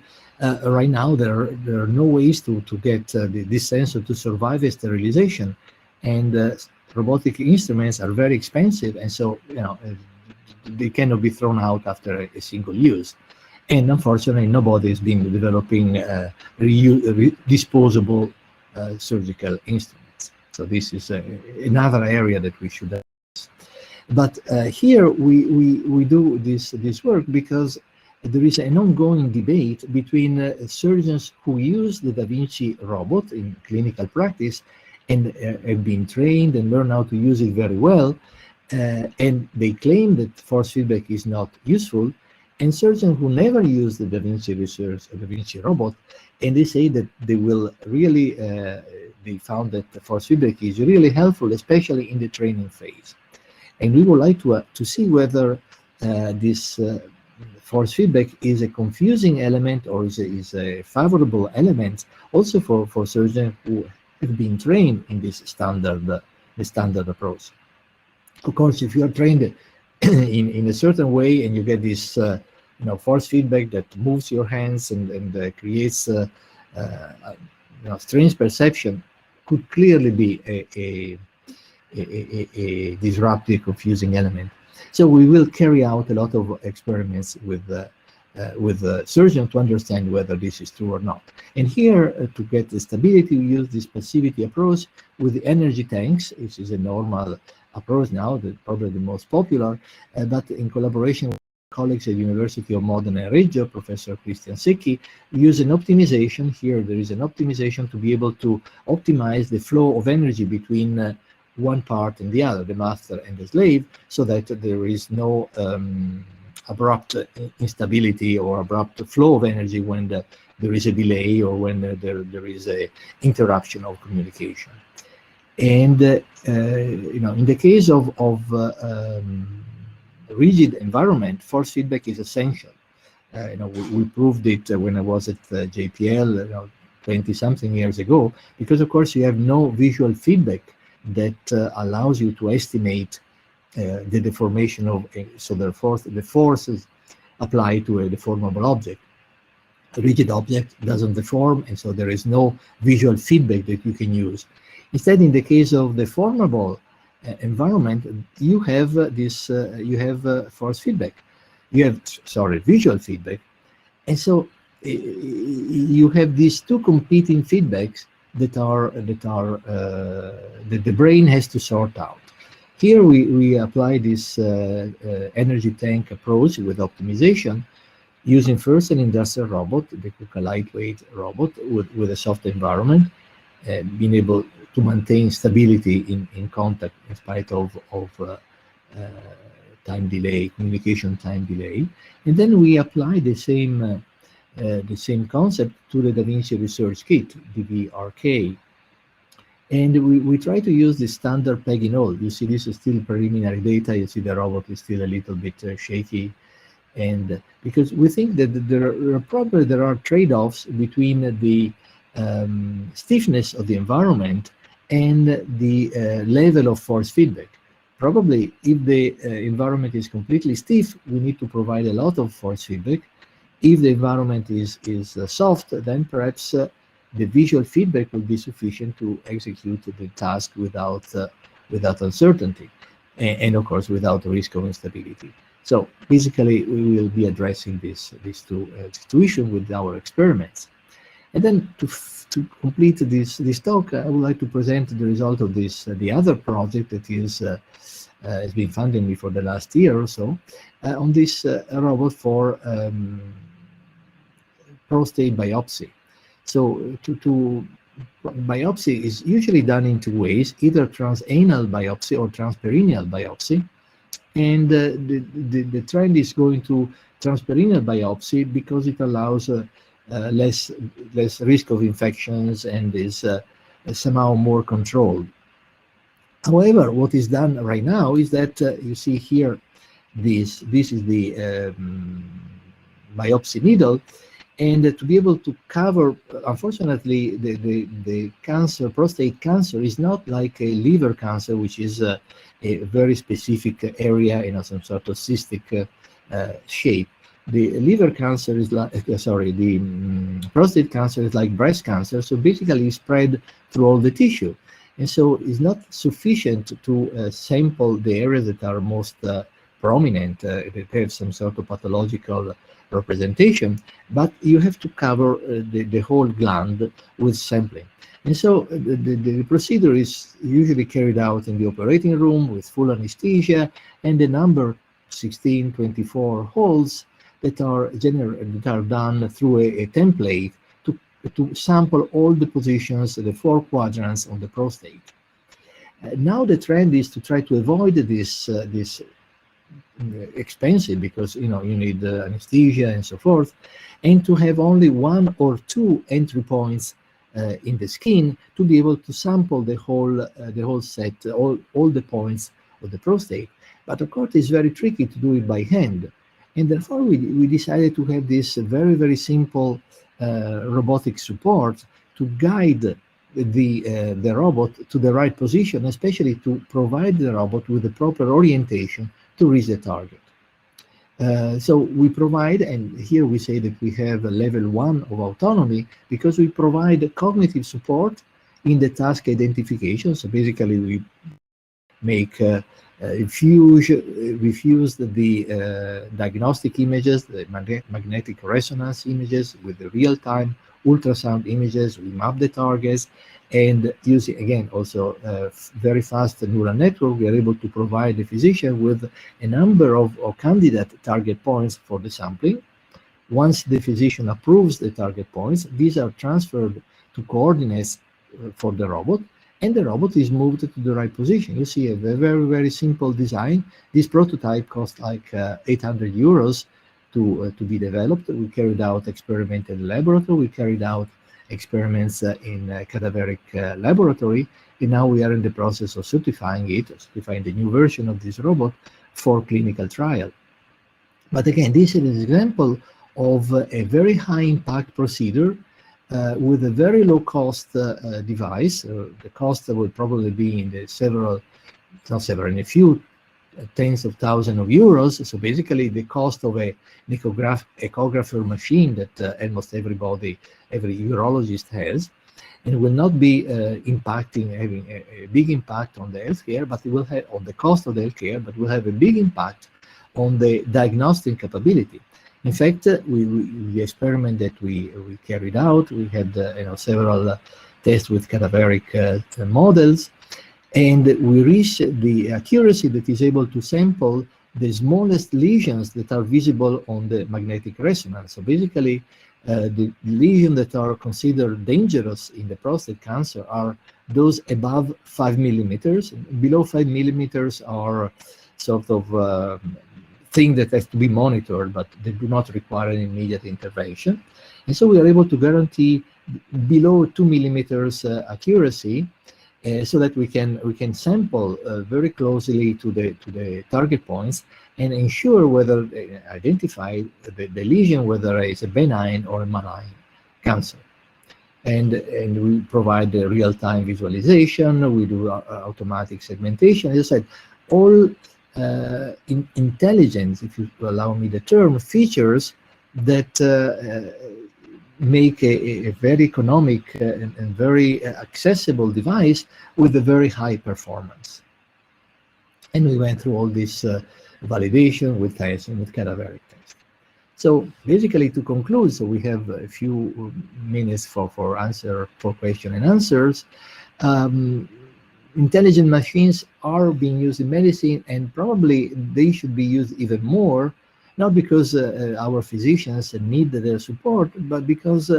right now there are no ways to get this sensor to survive a sterilization. And robotic instruments are very expensive, and so they cannot be thrown out after a single use. And unfortunately, nobody has been developing disposable surgical instruments. So this is another area that we should address. But here we do this work because there is an ongoing debate between surgeons who use the Da Vinci robot in clinical practice and have been trained and learn how to use it very well, and they claim that force feedback is not useful, and surgeons who never use the Da Vinci Research or Da Vinci robot, and they say that they will really, they found that the force feedback is really helpful, especially in the training phase. And we would like to see whether this force feedback is a confusing element or is a favorable element also for surgeons who have been trained in this standard approach. Of course, if you are trained in a certain way and you get this force feedback that moves your hands and creates strange perception, could clearly be a disruptive, confusing element. So we will carry out a lot of experiments with surgeon to understand whether this is true or not. And here, to get the stability, we use this passivity approach with the energy tanks, which is a normal approach now, probably the most popular, but in collaboration with colleagues at University of Modena and Reggio, Professor Christian Secchi, we use an optimization. Here there is an optimization to be able to optimize the flow of energy between one part and the other, the master and the slave, so that there is no abrupt instability or abrupt flow of energy when there is a delay or when there is a interruption of communication. And in the case of rigid environment, force feedback is essential. We proved it when I was at JPL 20-something years ago, because of course you have no visual feedback that allows you to estimate the deformation of, so therefore the forces apply to a deformable object. A rigid object doesn't deform, and so there is no visual feedback that you can use. Instead, in the case of the deformable environment, you have force feedback. You have, visual feedback. And so you have these two competing feedbacks that the brain has to sort out. Here we apply this energy tank approach with optimization, using first an industrial robot, the KUKA lightweight robot with a soft environment, being able to maintain stability in contact in spite of time delay, communication time delay. And then we apply the same concept to the Da Vinci Research Kit, DVRK. And we try to use the standard pegging hole. You see, this is still preliminary data. You see the robot is still a little bit shaky. And because we think that there are trade-offs between the stiffness of the environment and the level of force feedback. Probably, if the environment is completely stiff, we need to provide a lot of force feedback. If the environment is soft, then perhaps the visual feedback will be sufficient to execute the task without uncertainty, and of course without risk of instability. So basically, we will be addressing these two issues with our experiments. And then to complete this talk, I would like to present the result of the other project that has been funding me for the last year or so, on this robot for prostate biopsy. So biopsy is usually done in two ways, either transanal biopsy or transperineal biopsy. And the trend is going to transperineal biopsy because it allows less risk of infections and is somehow more controlled. However, what is done right now is that you see here, this is the biopsy needle, and to be able to cover, unfortunately, the cancer, prostate cancer, is not like a liver cancer, which is a very specific area, some sort of cystic shape. The liver cancer is like, the prostate cancer is like breast cancer, so basically it's spread through all the tissue. And so it's not sufficient to sample the areas that are most prominent, that have some sort of pathological representation, but you have to cover the whole gland with sampling. And so the procedure is usually carried out in the operating room with full anesthesia, and the number 16, 24 holes that are done through a template to sample all the positions, the 4 quadrants on the prostate. Now the trend is to try to avoid this expensive, because you need anesthesia and so forth, and to have only 1 or 2 entry points in the skin to be able to sample the whole set, all the points of the prostate. But of course, it's very tricky to do it by hand, and therefore we decided to have this very, very simple robotic support to guide the robot to the right position, especially to provide the robot with the proper orientation to reach the target. So we provide, and here we say that we have a level 1 of autonomy, because we provide cognitive support in the task identification. So basically we make We've used the diagnostic images, the magnetic resonance images with the real-time ultrasound images. We map the targets, and using, again, also very fast neural network, we are able to provide the physician with a number of candidate target points for the sampling. Once the physician approves the target points, these are transferred to coordinates for the robot, and the robot is moved to the right position. You see a very, very simple design. This prototype cost like 800 euros to be developed. We carried out experiments in the laboratory. We carried out experiments in cadaveric laboratory, and now we are in the process of certifying the new version of this robot for clinical trial. But again, this is an example of a very high impact procedure with a very low cost device. The cost will probably be in the in a few tens of thousands of euros. So basically the cost of an echographer machine that almost every urologist has, and will not be having a big impact on the healthcare, but it will have on the cost of the healthcare, but will have a big impact on the diagnostic capability. In fact, the experiment that we carried out, we had several tests with cadaveric models, and we reached the accuracy that is able to sample the smallest lesions that are visible on the magnetic resonance. So basically, the lesions that are considered dangerous in the prostate cancer are those above 5 millimeters. Below 5 millimeters are sort of thing that has to be monitored, but they do not require an immediate intervention. And so we are able to guarantee below 2 millimeters accuracy, so that we can sample very closely to the target points and ensure whether identify the lesion, whether it's a benign or a malign cancer. And we provide the real-time visualization. We do automatic segmentation. As I said, all intelligence, if you allow me the term, features that make a very economic and very accessible device with a very high performance. And we went through all this validation with tests and with cadaveric tests. So basically, to conclude, so we have a few minutes for question and answers. Intelligent machines are being used in medicine, and probably they should be used even more, not because our physicians need their support, but because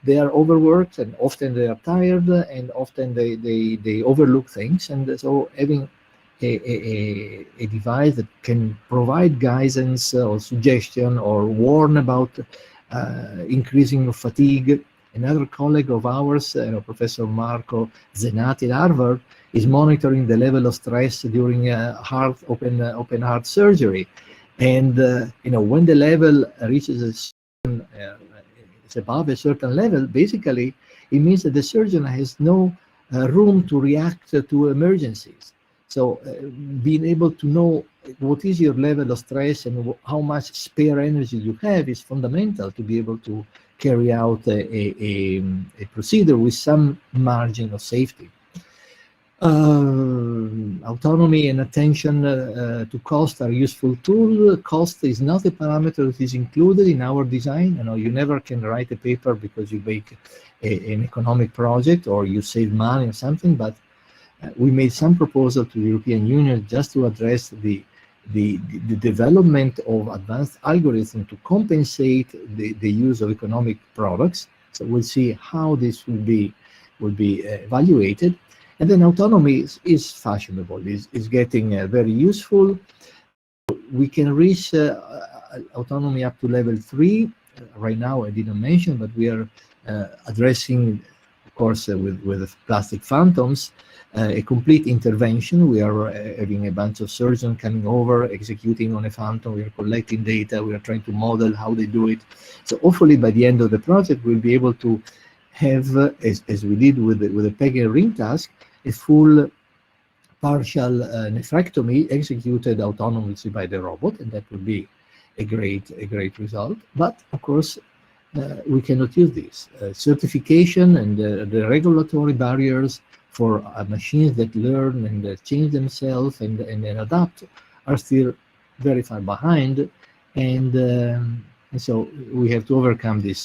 they are overworked, and often they are tired, and often they overlook things. And so having a device that can provide guidance or suggestion or warn about increasing of fatigue. Another colleague of ours, Professor Marco Zenati at Harvard, is monitoring the level of stress during open heart surgery. And when the level reaches it's above a certain level, basically it means that the surgeon has no room to react to emergencies. So being able to know what is your level of stress and how much spare energy you have is fundamental to be able to carry out a procedure with some margin of safety. Autonomy and attention to cost are useful tools. Cost is not a parameter that is included in our design. You never can write a paper because you make an economic project or you save money or something, but we made some proposal to the European Union just to address the development of advanced algorithms to compensate the use of economic products. So we'll see how this will be evaluated. And then autonomy is fashionable, is getting very useful. We can reach autonomy up to level 3. Right now, I didn't mention, but we are addressing, of course, with plastic phantoms, a complete intervention. We are having a bunch of surgeons coming over, executing on a phantom. We are collecting data. We are trying to model how they do it. So hopefully by the end of the project, we'll be able to have, as we did with the peg and ring task, a full partial nephrectomy executed autonomously by the robot, and that would be a great result. But of course, we cannot use this. Certification and the regulatory barriers for machines that learn and change themselves and then adapt are still very far behind, and so we have to overcome this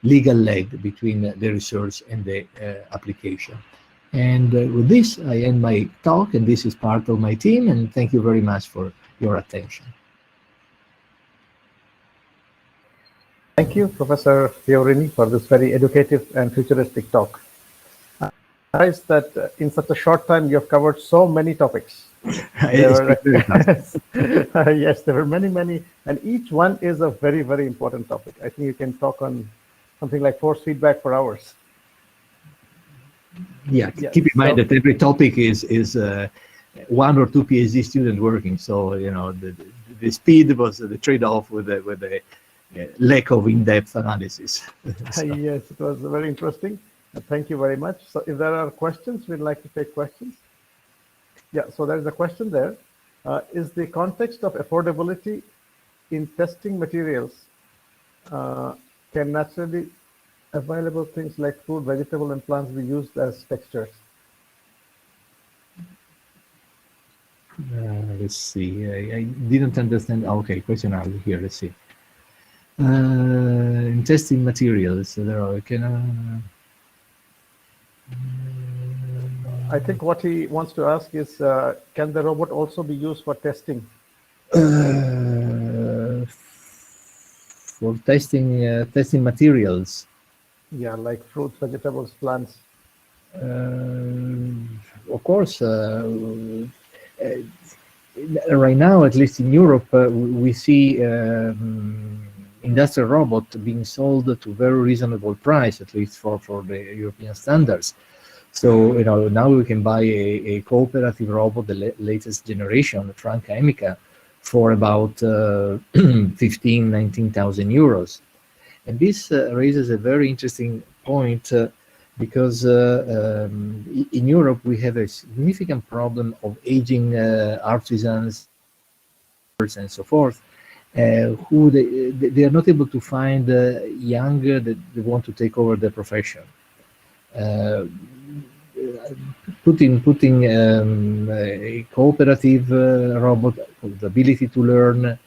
legal lag between the research and the application. And with this, I end my talk, and this is part of my team, and thank you very much for your attention. Thank you, Professor Fiorini, for this very educative and futuristic talk. I'm surprised that in such a short time you have covered so many topics. Yes, there were many, and each one is a very, very important topic. I think you can talk on something like force feedback for hours. Yeah, keep in mind that every topic is one or two PhD students working. So the speed was the trade-off with the lack of in-depth analysis. So. Yes, it was very interesting. Thank you very much. So if there are questions, we'd like to take questions. Yeah, so there's a question there. Is the context of affordability in testing materials can naturally available things like fruit, vegetable, and plants be used as textures? Let's see. I didn't understand. Okay, question out here. Let's see. In testing materials, there are I think what he wants to ask is, can the robot also be used for testing? For testing materials. Yeah, like fruits, vegetables, plants. Of course. Right now, at least in Europe, we see industrial robot being sold to very reasonable price, at least for the European standards. So now we can buy a cooperative robot, the latest generation, Franca Emica, for about 19,000 euros. And this raises a very interesting point because in Europe we have a significant problem of aging artisans and so forth, who they are not able to find younger that they want to take over the profession. Putting a cooperative robot with the ability to learn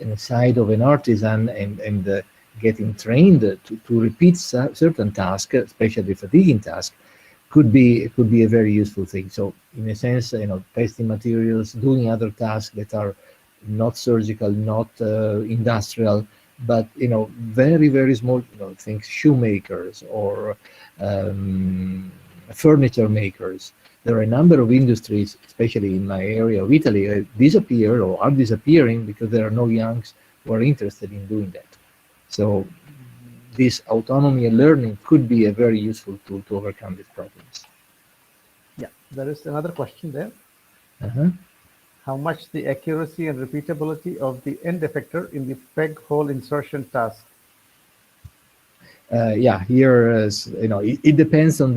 inside of an artisan and getting trained to repeat certain tasks, especially fatiguing tasks, could be a very useful thing. So in a sense, testing materials, doing other tasks that are not surgical, not industrial, but very, very small things, shoemakers or furniture makers. There are a number of industries, especially in my area of Italy, disappear or are disappearing because there are no youngs who are interested in doing that. So this autonomy and learning could be a very useful tool to overcome these problems. Yeah, there is another question there. How much the accuracy and repeatability of the end effector in the peg hole insertion task? Yeah, here it depends on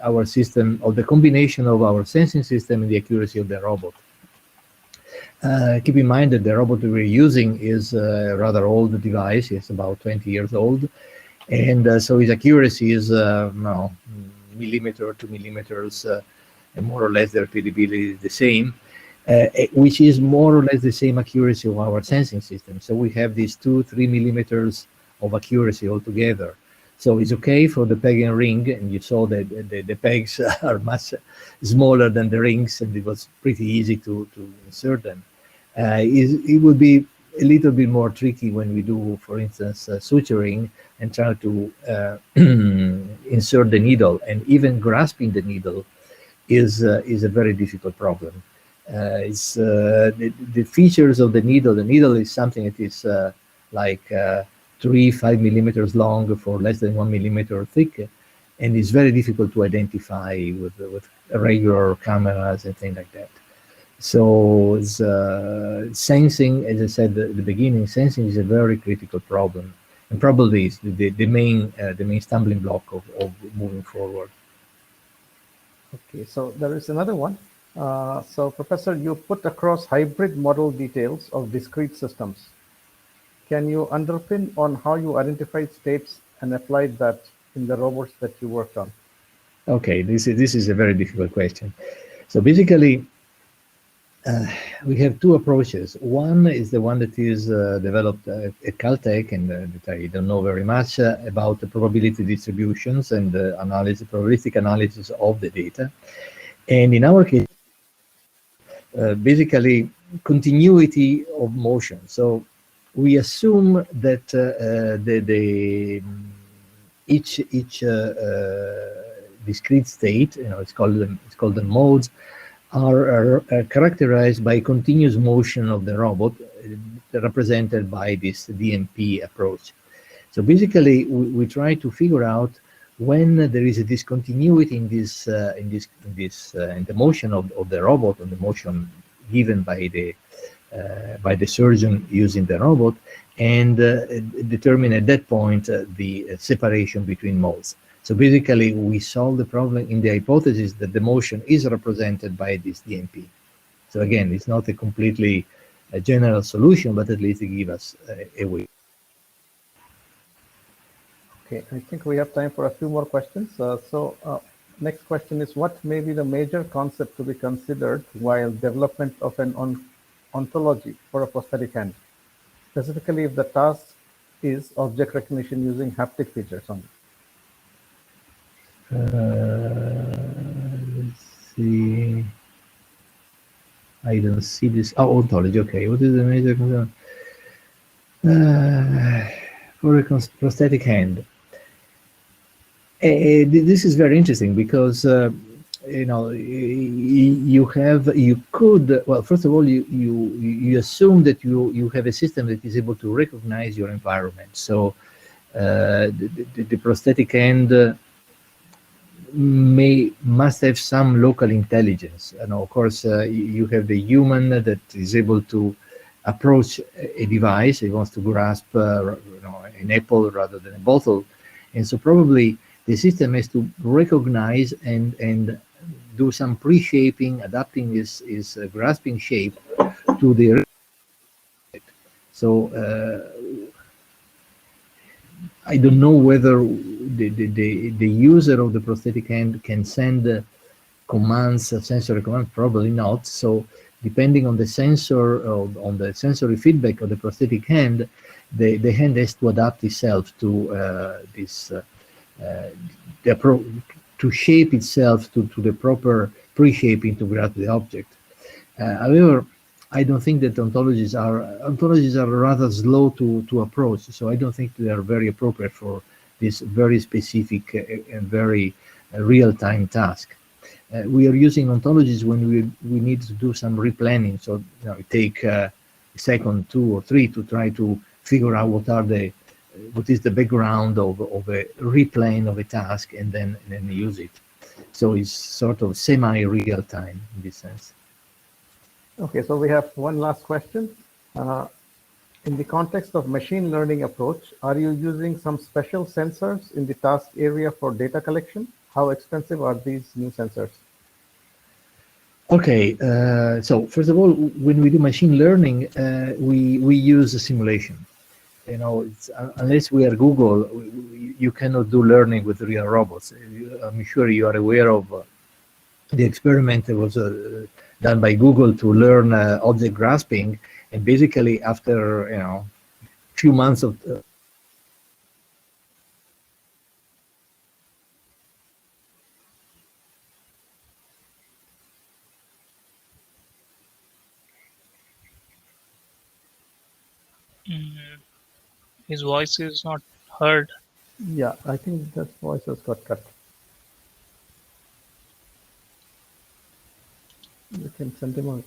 our system, or the combination of our sensing system and the accuracy of the robot. Keep in mind that the robot we're using is a rather old device. It's about 20 years old, and so its accuracy is millimeter to millimeters, and more or less the repeatability is the same, which is more or less the same accuracy of our sensing system. So we have these 2-3 millimeters of accuracy altogether. So it's okay for the peg and ring, and you saw that the pegs are much smaller than the rings, and it was pretty easy to insert them. It would be a little bit more tricky when we do, for instance, suturing and try to insert the needle, and even grasping the needle is a very difficult problem. The features of the needle. The needle is something that is like 3-5 millimeters long for less than 1 millimeter thick, and it's very difficult to identify with regular cameras and things like that. So sensing, as I said at the beginning, sensing is a very critical problem, and probably is the main stumbling block of moving forward. Okay, so there is another one. So Professor, you put across hybrid model details of discrete systems. Can you underpin on how you identified states and applied that in the robots that you worked on? Okay, this is a very difficult question. So basically, we have two approaches. One is the one that is developed at Caltech, and that I don't know very much about the probability distributions and the analysis, probabilistic analysis of the data. And in our case, basically continuity of motion. So we assume that each discrete state, it's called the modes, are characterized by continuous motion of the robot, represented by this DMP approach. So basically, we try to figure out when there is a discontinuity in the motion of the robot, or the motion given by the surgeon using the robot, and determine at that point the separation between modes. So basically, we solve the problem in the hypothesis that the motion is represented by this DMP. So again, it's not a completely general solution, but at least it gives us a way. Okay, I think we have time for a few more questions. Next question is, what may be the major concept to be considered while development of an ontology for a prosthetic hand, specifically if the task is object recognition using haptic features only? Let's see. I don't see this. Oh, ontology. Okay, what is the major concern? For a prosthetic hand? This is very interesting because you could, well, first of all, you assume that you have a system that is able to recognize your environment. So the prosthetic hand must have some local intelligence. And of course, you have the human that is able to approach a device. He wants to grasp an apple rather than a bottle, and so probably the system has to recognize and do some pre-shaping, adapting his grasping shape to the. So I don't know whether the user of the prosthetic hand can send commands, sensory commands, probably not. So depending on the sensor, on the sensory feedback of the prosthetic hand, the hand has to adapt itself to to shape itself to the proper pre-shaping to grasp the object. However, I don't think that ontologies are rather slow to approach, so I don't think they are very appropriate for this very specific and very real-time task. We are using ontologies when we need to do some replanning, so it take a second, 2 or 3 to try to figure out what is the background of a replane of a task, and then use it. So it's sort of semi-real time in this sense. Okay, so we have one last question. In the context of machine learning approach, are you using some special sensors in the task area for data collection? How expensive are these new sensors? Okay, so first of all, when we do machine learning, we use a simulation. Unless we are Google, you cannot do learning with real robots. I'm sure you are aware of the experiment that was done by Google to learn object grasping, and basically after few months of His voice is not heard. Yeah, I think that voice has got cut. You can send him a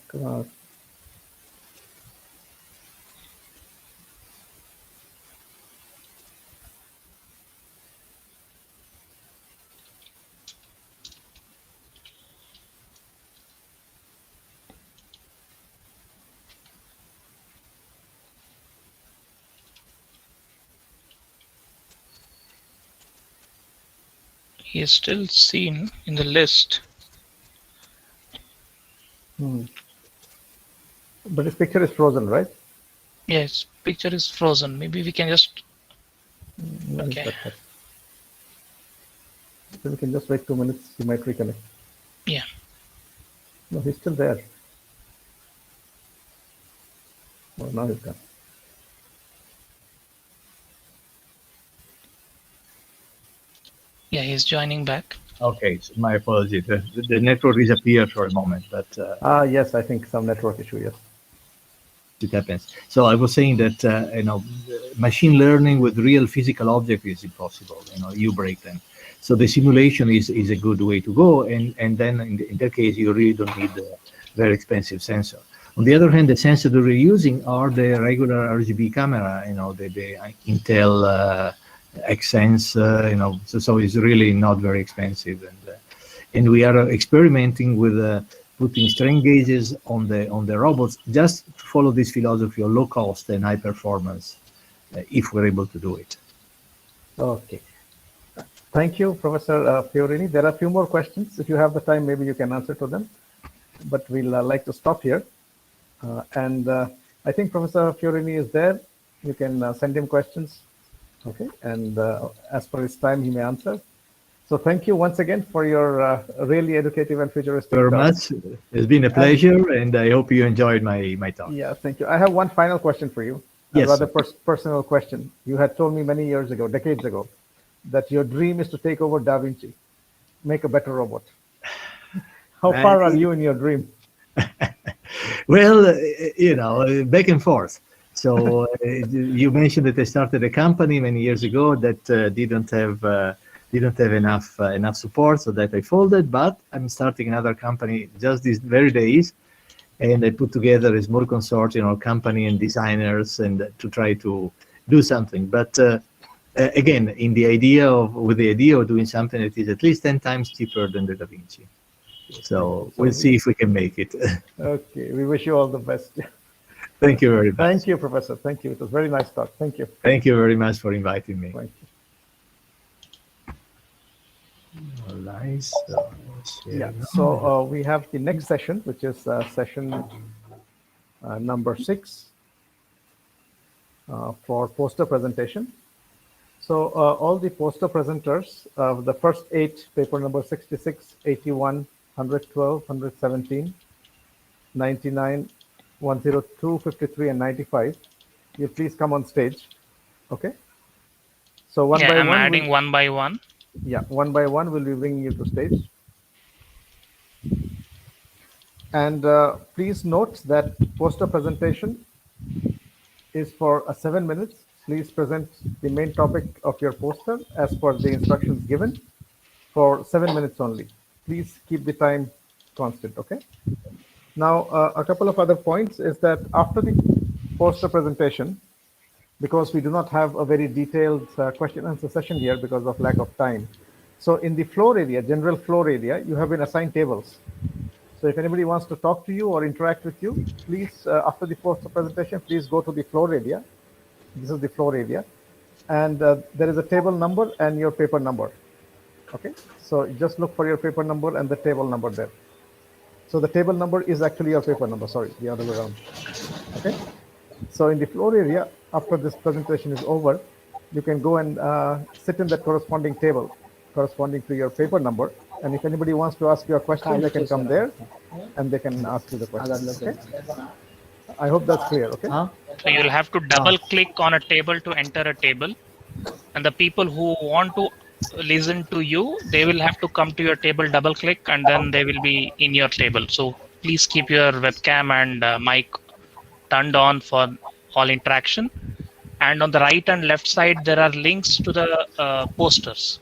He is still seen in the list. But his picture is frozen, right? Yes, picture is frozen. Maybe we can just. Where is Okay. that cut? So we can just wait 2 minutes. He might reconnect. Yeah. No, he's still there. Oh, now he's gone. Yeah, he's joining back. Okay, so my apology. The network disappeared for a moment, but Yes, I think some network issue, yes. it happens. So I was saying that machine learning with real physical objects is impossible. You break them. So the simulation is a good way to go, and then in that case you really don't need a very expensive sensor. On the other hand, the sensor that we're using are the regular RGB camera, the Intel Xsense, so it's really not very expensive, and we are experimenting with putting strain gauges on the robots just to follow this philosophy of low cost and high performance, if we're able to do it. Okay. Thank you, Professor Fiorini. There are a few more questions. If you have the time, maybe you can answer to them. But we'll like to stop here. And I think Professor Fiorini is there. You can send him questions. Okay. And as per his time, he may answer. So thank you once again for your really educative and futuristic Very talk. much. It's been a pleasure, and I hope you enjoyed my talk. Yeah, thank you. I have one final question for you. Yes, A rather personal question. You had told me many years ago, decades ago, that your dream is to take over Da Vinci, make a better robot. How far are you in your dream? Well, back and forth. So you mentioned that I started a company many years ago that didn't have enough support, so that I folded. But I'm starting another company just these very days, and I put together a small consortium, company and designers, and to try to do something. But again, with the idea of doing something that is at least 10 times cheaper than the Da Vinci. So we'll see if we can make it. Okay, we wish you all the best. Thank you very much. Thank you, Professor. Thank you. It was very nice talk. Thank you. Thank you very much for inviting me. Thank you. All right. So we have the next session, which is session number 6 for poster presentation. So all the poster presenters, the first 8, paper number 66, 81, 112, 117, 99, 102, 53, and 95, you please come on stage. Okay. So one by I'm one. adding one by one. Yeah, one by one we'll be bringing you to stage. And please note that poster presentation is for 7 minutes. Please present the main topic of your poster as per the instructions given for 7 minutes only. Please keep the time constant, okay? Now, a couple of other points is that after the poster presentation, because we do not have a very detailed question and answer session here because of lack of time. So in the floor area, general floor area, you have been assigned tables. So if anybody wants to talk to you or interact with you, please, after the poster presentation, please go to the floor area. This is the floor area. And there is a table number and your paper number. Okay, so just look for your paper number and the table number there. So the table number is actually your paper number, sorry, the other way around. Okay, so in the floor area, after this presentation is over, you can go and sit in that corresponding table, corresponding to your paper number. And if anybody wants to ask you a question, they can come there and they can ask you the question. Okay? I hope that's clear, okay? So you'll have to double click on a table to enter a table. And the people who want to listen to you, they will have to come to your table, double click, and then they will be in your table. So please keep your webcam and mic turned on for all interaction. And on the right and left side, there are links to the posters.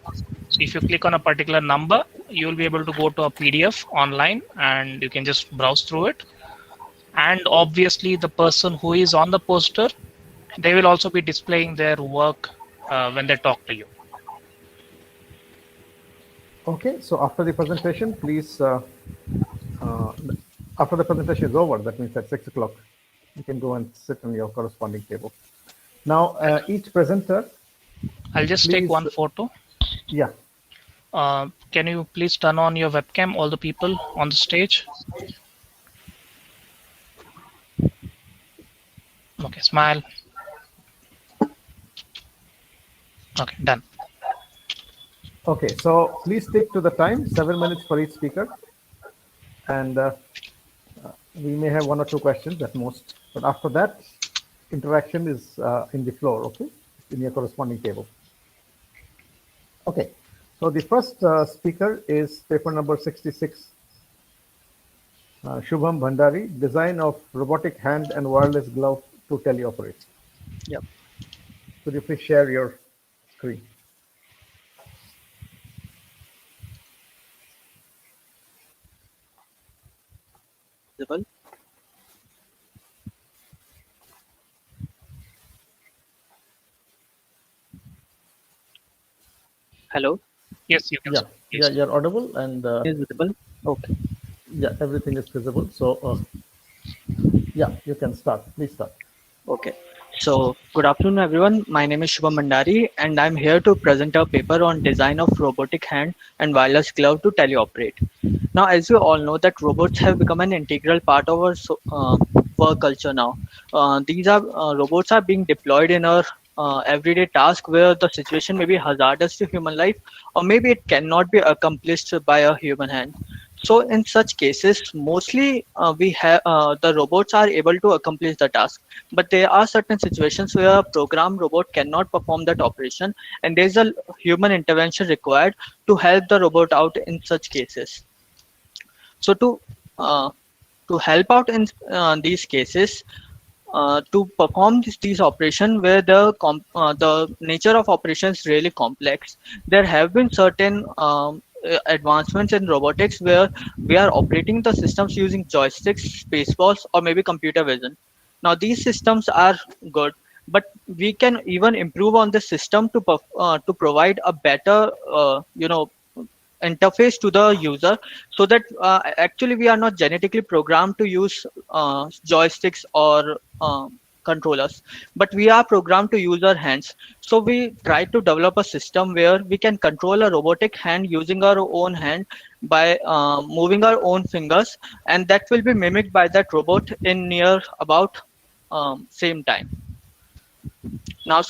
So if you click on a particular number, you will be able to go to a PDF online and you can just browse through it. And obviously the person who is on the poster, they will also be displaying their work when they talk to you. Okay, so after the presentation, please, after the presentation is over, that means at 6 o'clock, you can go and sit on your corresponding table. Now, each presenter. I'll just take one photo. Yeah. Can you please turn on your webcam, all the people on the stage? Okay, smile. Okay, done. Okay, so please stick to the time, 7 minutes for each speaker. And we may have one or two questions at most. But after that, interaction is in the floor, okay, in your corresponding table. Okay, so the first speaker is paper number 66, Shubham Bhandari, design of robotic hand and wireless glove to teleoperate. Yep. Could you please share your screen? Visible. Hello. Yes, you can Yeah, start, yeah, please. you're audible and Is visible? Okay. yeah, everything is visible. So yeah, you can start. Please start. Okay. So, good afternoon, everyone. My name is Shubham Mandari, and I'm here to present a paper on design of robotic hand and wireless glove to teleoperate. Now, as you all know, that robots have become an integral part of our work culture now. These are robots are being deployed in our everyday task where the situation may be hazardous to human life, or maybe it cannot be accomplished by a human hand. So in such cases, mostly we have the robots are able to accomplish the task, but there are certain situations where a programmed robot cannot perform that operation, and there is a human intervention required to help the robot out in such cases. So uh, to help out in these cases, to perform these operations where the nature of operations is really complex, there have been certain advancements in robotics where we are operating the systems using joysticks, spaceballs, or maybe computer vision. Now these systems are good, but we can even improve on the system to provide a better interface to the user, so that actually we are not genetically programmed to use joysticks or controllers, but we are programmed to use our hands. So we try to develop a system where we can control a robotic hand using our own hand by moving our own fingers, and that will be mimicked by that robot in near about same time. Now,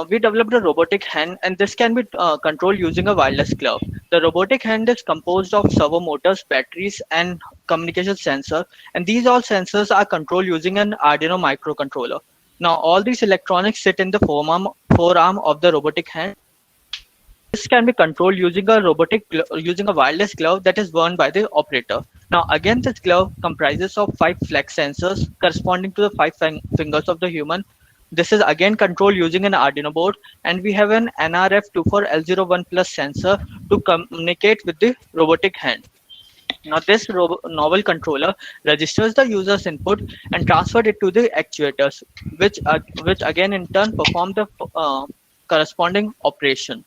we developed a robotic hand, and this can be controlled using a wireless glove. The robotic hand is composed of servo motors, batteries, and communication sensor, and these all sensors are controlled using an Arduino microcontroller. Now, all these electronics sit in the forearm of the robotic hand. This can be controlled using using a wireless glove that is worn by the operator. Now, again, this glove comprises of 5 flex sensors corresponding to the 5 fingers of the human. This is again controlled using an Arduino board, and we have an NRF24L01 plus sensor to communicate with the robotic hand. Now, this novel controller registers the user's input and transfers it to the actuators, which again in turn perform the corresponding operation.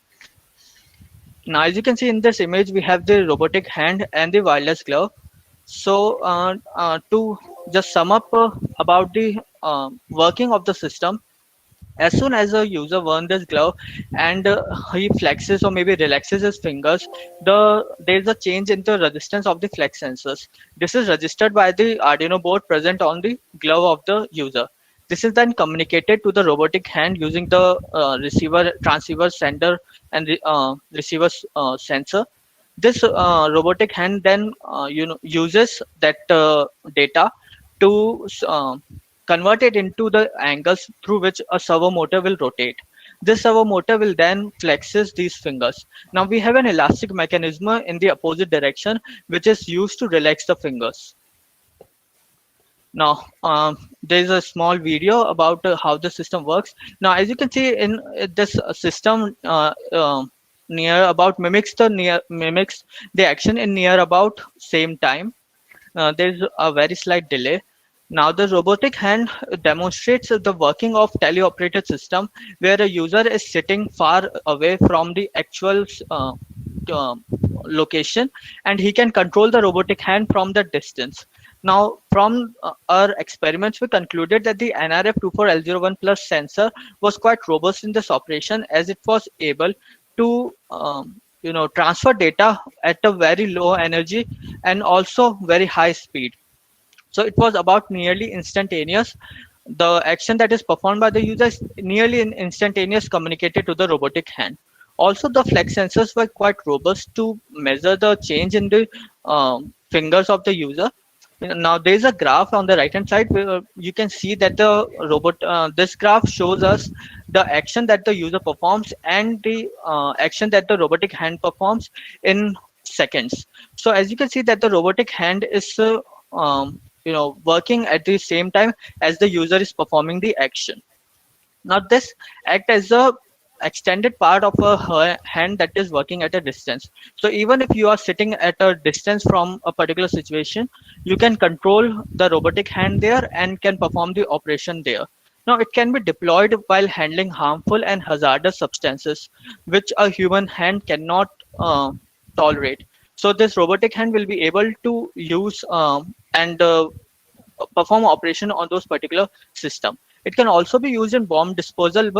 Now, as you can see in this image, we have the robotic hand and the wireless glove. So, to just sum up about the working of the system, as soon as a user wears this glove and he flexes or maybe relaxes his fingers, there's a change in the resistance of the flex sensors. This is registered by the Arduino board present on the glove of the user. This is then communicated to the robotic hand using the receiver, transceiver, sender, and the receiver sensor. This robotic hand then uses that data to convert it into the angles through which a servo motor will rotate. This servo motor will then flexes these fingers. Now we have an elastic mechanism in the opposite direction, which is used to relax the fingers. Now, there's a small video about how the system works. Now, as you can see in this system, near about mimics the action in near about same time. There's a very slight delay. Now, the robotic hand demonstrates the working of teleoperated system where a user is sitting far away from the actual uh, location, and he can control the robotic hand from the distance. Now, from our experiments, we concluded that the NRF24L01 plus sensor was quite robust in this operation, as it was able to transfer data at a very low energy and also very high speed. So it was about nearly instantaneous. The action that is performed by the user is nearly instantaneous communicated to the robotic hand. Also, the flex sensors were quite robust to measure the change in the fingers of the user. Now there's a graph on the right hand side where you can see that the this graph shows us the action that the user performs and the action that the robotic hand performs in seconds. So as you can see that the robotic hand is working at the same time as the user is performing the action. Now this act as a extended part of a hand that is working at a distance. So even if you are sitting at a distance from a particular situation, you can control the robotic hand there and can perform the operation there. Now it can be deployed while handling harmful and hazardous substances, which a human hand cannot tolerate. So this robotic hand will be able to use and perform operation on those particular system. It can also be used in bomb disposal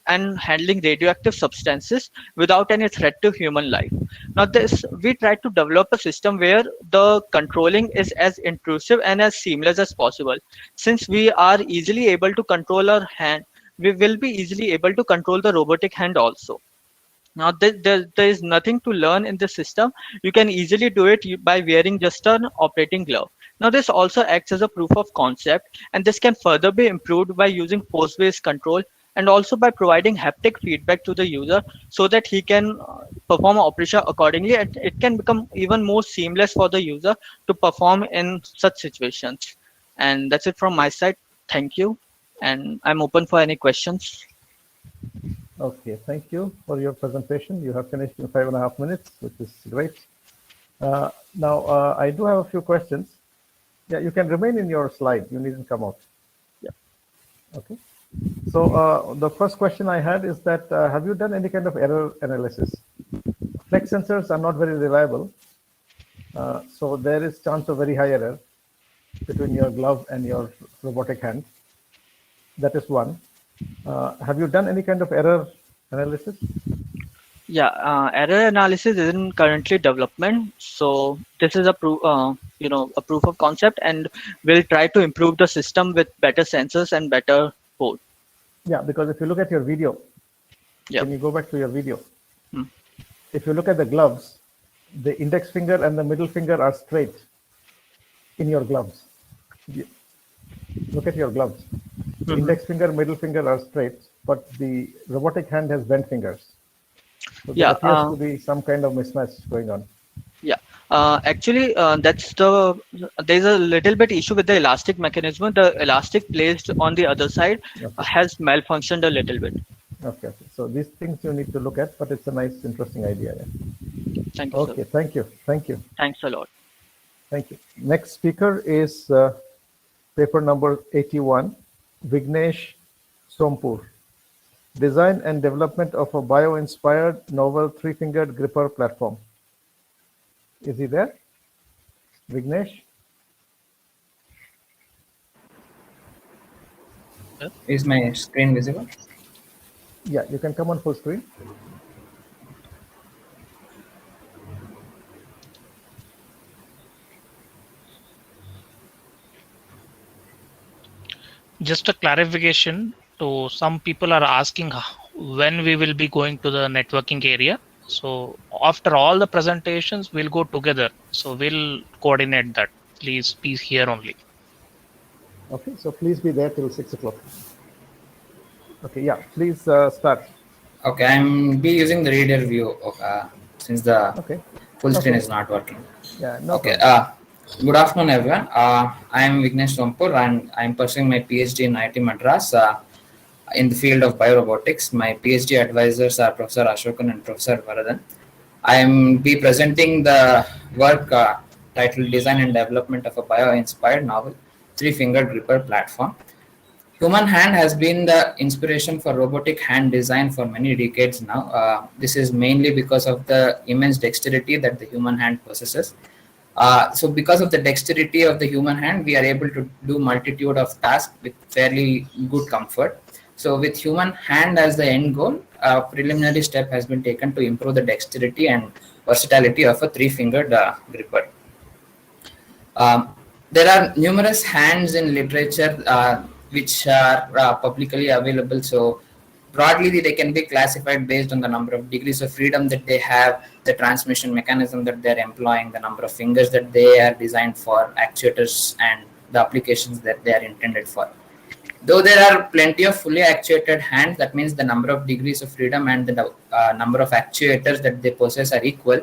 and handling radioactive substances without any threat to human life. Now, this we try to develop a system where the controlling is as intrusive and as seamless as possible. Since we are easily able to control our hand, we will be easily able to control the robotic hand also. Now, there is nothing to learn in the system. You can easily do it by wearing just an operating glove. Now, this also acts as a proof of concept, and this can further be improved by using force-based control and also by providing haptic feedback to the user so that he can perform operation accordingly. And it can become even more seamless for the user to perform in such situations. And that's it from my side. Thank you. And I'm open for any questions. Okay, thank you for your presentation. You have finished in 5.5 minutes, which is great. Now, I do have a few questions. Yeah, you can remain in your slide. You needn't come out. Yeah. Okay. So the first question I had is that have you done any kind of error analysis? Flex sensors are not very reliable. So there is chance of very high error between your glove and your robotic hand. That is one. Have you done any kind of error analysis? Yeah, error analysis is in currently development. So this is a proof, a proof of concept, and we'll try to improve the system with better sensors and better code. Yeah, because if you look at your video, Yeah. can you go back to your video? Hmm. If you look at the gloves, the index finger and the middle finger are straight in your gloves. Look at your gloves. The index finger, middle finger are straight, but the robotic hand has bent fingers. So there appears to be some kind of mismatch going on. Yeah, actually, there's a little bit issue with the elastic mechanism. The elastic placed on the other side has malfunctioned a little bit. Okay. So these things you need to look at, but it's a nice, interesting idea. Yeah. Thank you. Okay, Sir. thank you. Thanks a lot. Thank you. Next speaker is paper number 81, Vignesh Sompur. Design and development of a bio-inspired novel three-fingered gripper platform. Is he there? Vignesh? Is my screen visible? Yeah, you can come on full screen. Just a clarification to some people are asking when we will be going to the networking area. So after all the presentations, we'll go together. So we'll coordinate that. Please be here only. Okay, so please be there till 6 o'clock. Okay, yeah, please start. Okay, I'm be using the reader view since the full screen is not working. Yeah, no okay. problem. Good afternoon, everyone. I am Vignesh Sompur and I'm pursuing my PhD in IIT Madras in the field of biorobotics. My PhD advisors are Professor Ashokan and Professor Varadan. I am be presenting the work titled Design and Development of a Bio-Inspired Novel Three-Fingered Gripper Platform. Human hand has been the inspiration for robotic hand design for many decades now. This is mainly because of the immense dexterity that the human hand possesses. So because of the dexterity of the human hand, we are able to do multitude of tasks with fairly good comfort. So with human hand as the end goal, a preliminary step has been taken to improve the dexterity and versatility of a three-fingered gripper. There are numerous hands in literature which are publicly available. So broadly they can be classified based on the number of degrees of freedom that they have, the transmission mechanism that they're employing, the number of fingers that they are designed for, actuators, and the applications that they are intended for. Though there are plenty of fully actuated hands, that means the number of degrees of freedom and the number of actuators that they possess are equal.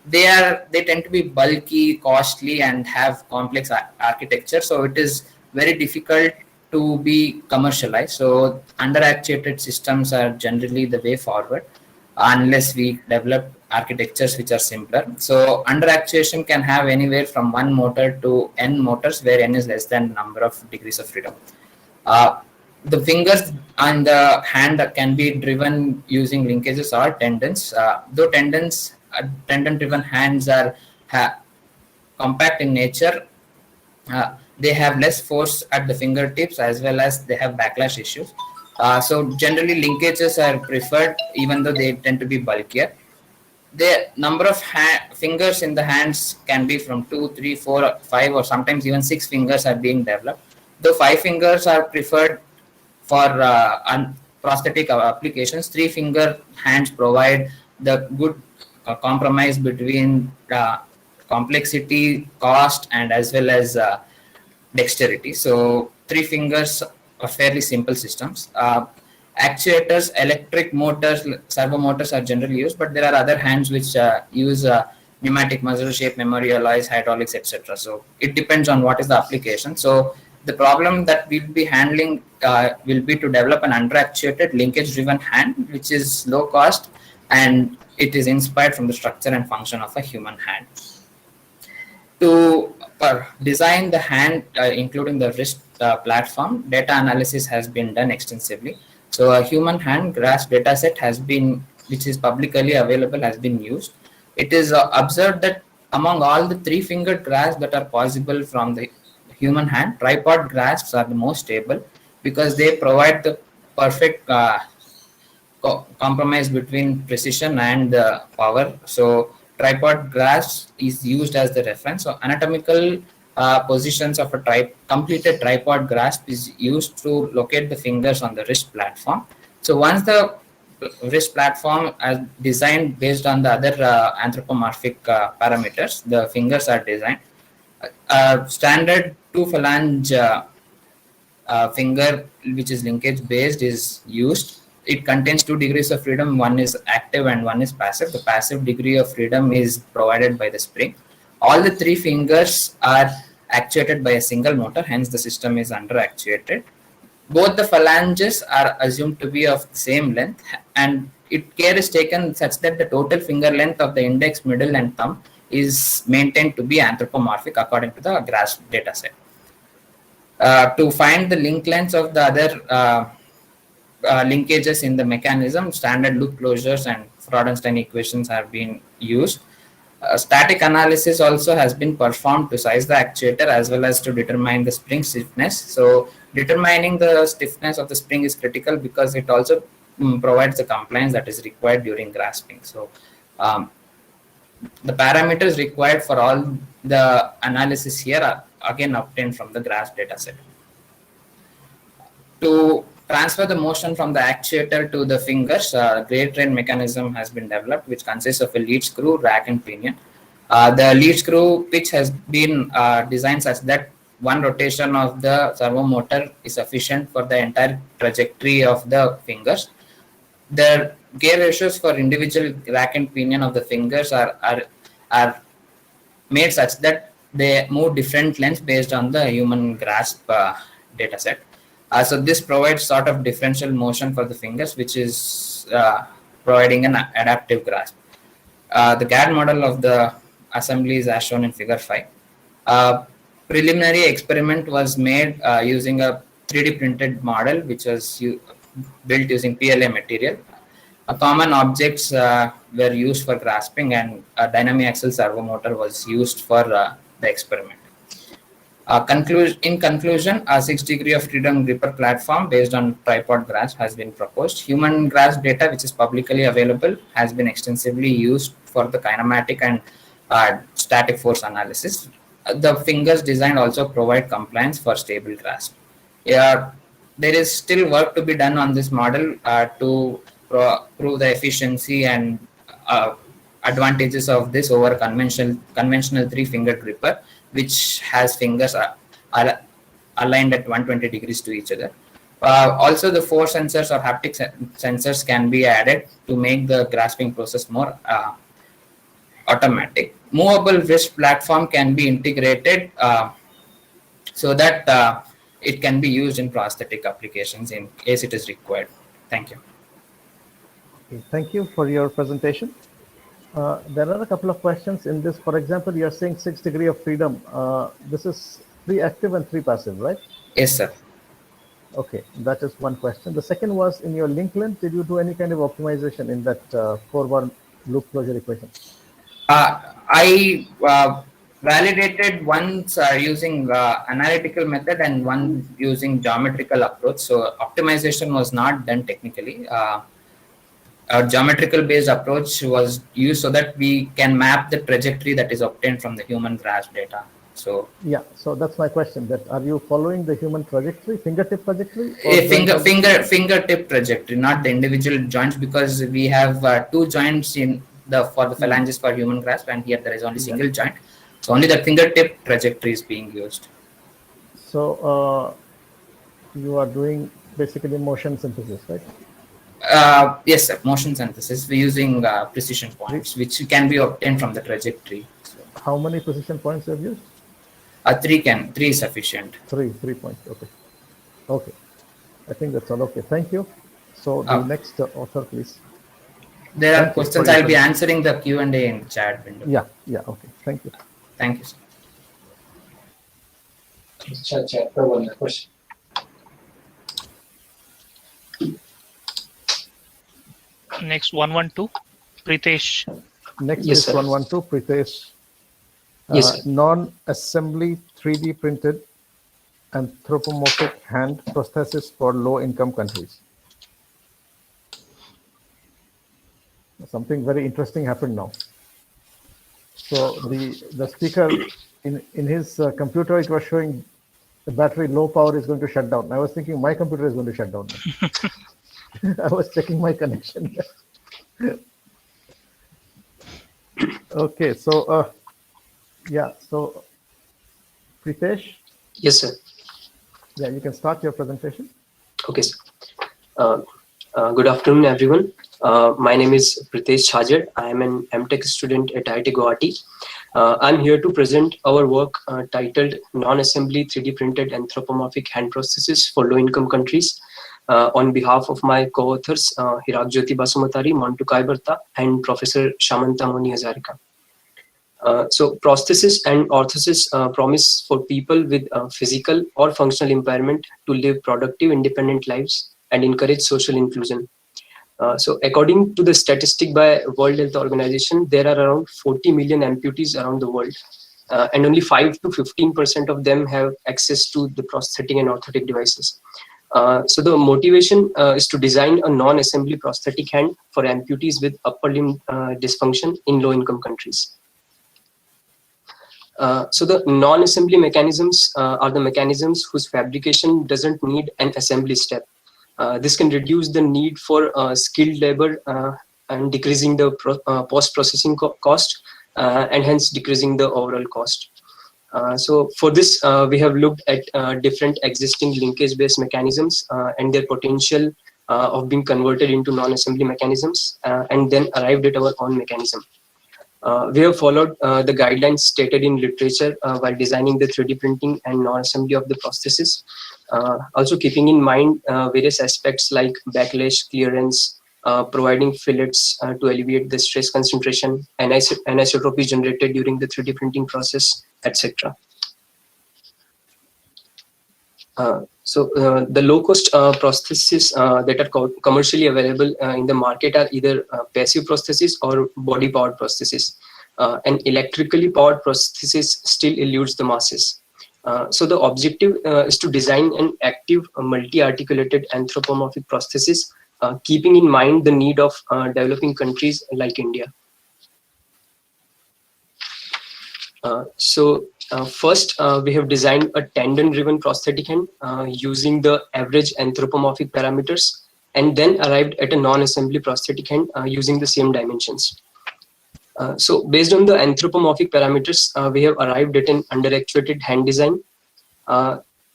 They tend to be bulky, costly, and have complex architecture. So it is very difficult to be commercialized. So under actuated systems are generally the way forward, unless we develop architectures which are simpler. So under actuation can have anywhere from 1 motor to n motors, where n is less than number of degrees of freedom. The fingers and the hand can be driven using linkages or tendons. Though tendon-driven hands are compact in nature, they have less force at the fingertips, as well as they have backlash issues. So generally linkages are preferred, even though they tend to be bulkier. The number of fingers in the hands can be from 2, 3, 4, 5, or sometimes even 6 fingers are being developed. Though 5 fingers are preferred for prosthetic applications, 3 finger hands provide the good compromise between complexity, cost, and as well as dexterity. So 3 fingers are fairly simple systems. Actuators, electric motors, servo motors are generally used, but there are other hands which use pneumatic muzzle shape, memory alloys, hydraulics, etc. So it depends on what is the application. So the problem that we'll be handling will be to develop an under-actuated linkage-driven hand, which is low cost, and it is inspired from the structure and function of a human hand. To design the hand, including the wrist platform, data analysis has been done extensively. So a human hand grasp dataset has been, which is publicly available, has been used. It is observed that among all the 3-fingered grasps that are possible from the human hand, tripod grasps are the most stable because they provide the perfect compromise between precision and power. So tripod grasp is used as the reference. So anatomical positions of a completed tripod grasp is used to locate the fingers on the wrist platform. So once the wrist platform is designed based on the other anthropomorphic parameters, the fingers are designed. Standard 2-phalange finger, which is linkage based, is used. It contains 2 degrees of freedom. One is active and one is passive. The passive degree of freedom is provided by the spring. All the 3 fingers are actuated by a single motor, hence the system is under actuated. Both the phalanges are assumed to be of the same length, and care is taken such that the total finger length of the index, middle, and thumb is maintained to be anthropomorphic according to the grasp dataset. To find the link lengths of the other linkages in the mechanism, standard loop closures and Freudenstein equations have been used. Static analysis also has been performed to size the actuator as well as to determine the spring stiffness. So determining the stiffness of the spring is critical because it also provides the compliance that is required during grasping. So the parameters required for all the analysis here are again obtained from the grasp dataset. To transfer the motion from the actuator to the fingers, great train mechanism has been developed, which consists of a lead screw, rack, and pinion. The lead screw pitch has been designed such that one rotation of the servo motor is sufficient for the entire trajectory of the fingers. The gear ratios for individual rack and pinion of the fingers are made such that they move different lengths based on the human grasp dataset. So this provides sort of differential motion for the fingers, which is providing an adaptive grasp. The CAD model of the assembly is as shown in figure 5. Preliminary experiment was made using a 3D printed model, which was built using PLA material. Common objects were used for grasping, and a dynamic axle servo motor was used for the experiment. In conclusion, a 6-degree of freedom gripper platform based on tripod grasp has been proposed. Human grasp data, which is publicly available, has been extensively used for the kinematic and static force analysis. The fingers design also provide compliance for stable grasp. there is still work to be done on this model to prove the efficiency and advantages of this over conventional 3-finger gripper, which has fingers aligned at 120 degrees to each other. Also, the force sensors or haptic sensors can be added to make the grasping process more automatic. Movable wrist platform can be integrated so that it can be used in prosthetic applications in case it is required. Thank you. Okay, thank you for your presentation. There are a couple of questions in this. For example, you're saying 6 degrees of freedom. This is 3 active and 3 passive, right? Yes, sir. Okay, that is one question. The second was, in your link length, did you do any kind of optimization in that 4-bar loop closure equation? I validated once using analytical method and one using geometrical approach. So optimization was not done technically. Our geometrical based approach was used so that we can map the trajectory that is obtained from the human grasp data. So yeah, so that's my question. That are you following the human trajectory, fingertip trajectory? Fingertip trajectory, not the individual joints, because we have 2 joints in for the phalanges for human grasp, and here there is only single joint. So only the fingertip trajectory is being used. So you are doing basically motion synthesis, right? Yes, sir. Motion synthesis. We're using precision points, which can be obtained from the trajectory. So, how many precision points you have used? 3 is sufficient. 3 points. Okay. Okay. I think that's all. Okay. Thank you. So the next author, please. There are questions. I'll be answering the Q&A in the chat window. Yeah. Yeah. Okay. Thank you. Thank you, sir. Chat for one question. Next 112, Pritesh. Next Yes, is sir. 112, Pritesh. Yes, sir. Non-assembly 3D printed anthropomorphic hand prosthesis for low-income countries. Something very interesting happened now. So the speaker in his computer, it was showing the battery low power is going to shut down. I was thinking my computer is going to shut down. I was checking my connection. Okay, so yeah, so Pritesh. Yes, sir. Yeah, you can start your presentation. Okay, sir. Good afternoon, everyone. My name is Pritesh Chhajar. I am an MTech student at IIT Guwahati. I'm here to present our work titled Non-Assembly 3D Printed Anthropomorphic Hand Prosthesis for Low-Income Countries on behalf of my co-authors Hirajyoti Basumatari, Mantu Kaibarta, and Professor Shamanta Moni Hazarika. So prosthesis and orthosis promise for people with physical or functional impairment to live productive, independent lives and encourage social inclusion. So according to the statistic by World Health Organization, there are around 40 million amputees around the world, and only 5 to 15% of them have access to the prosthetic and orthotic devices. So the motivation is to design a non-assembly prosthetic hand for amputees with upper limb dysfunction in low-income countries. So the non-assembly mechanisms are the mechanisms whose fabrication doesn't need an assembly step. This can reduce the need for skilled labor and decreasing the post-processing cost and hence decreasing the overall cost. So for this, we have looked at different existing linkage-based mechanisms and their potential of being converted into non-assembly mechanisms and then arrived at our own mechanism. We have followed the guidelines stated in literature while designing the 3D printing and non-assembly of the prosthesis. Also keeping in mind various aspects like backlash clearance, providing fillets to alleviate the stress concentration, anisotropy generated during the 3D printing process, etc. So the low-cost prostheses that are commercially available in the market are either passive prostheses or body-powered prostheses. And electrically powered prosthesis still eludes the masses. So the objective is to design an active, multi-articulated anthropomorphic prosthesis, keeping in mind the need of developing countries like India. So First, we have designed a tendon-driven prosthetic hand using the average anthropomorphic parameters, and then arrived at a non-assembly prosthetic hand using the same dimensions. So based on the anthropomorphic parameters, we have arrived at an under-actuated hand design.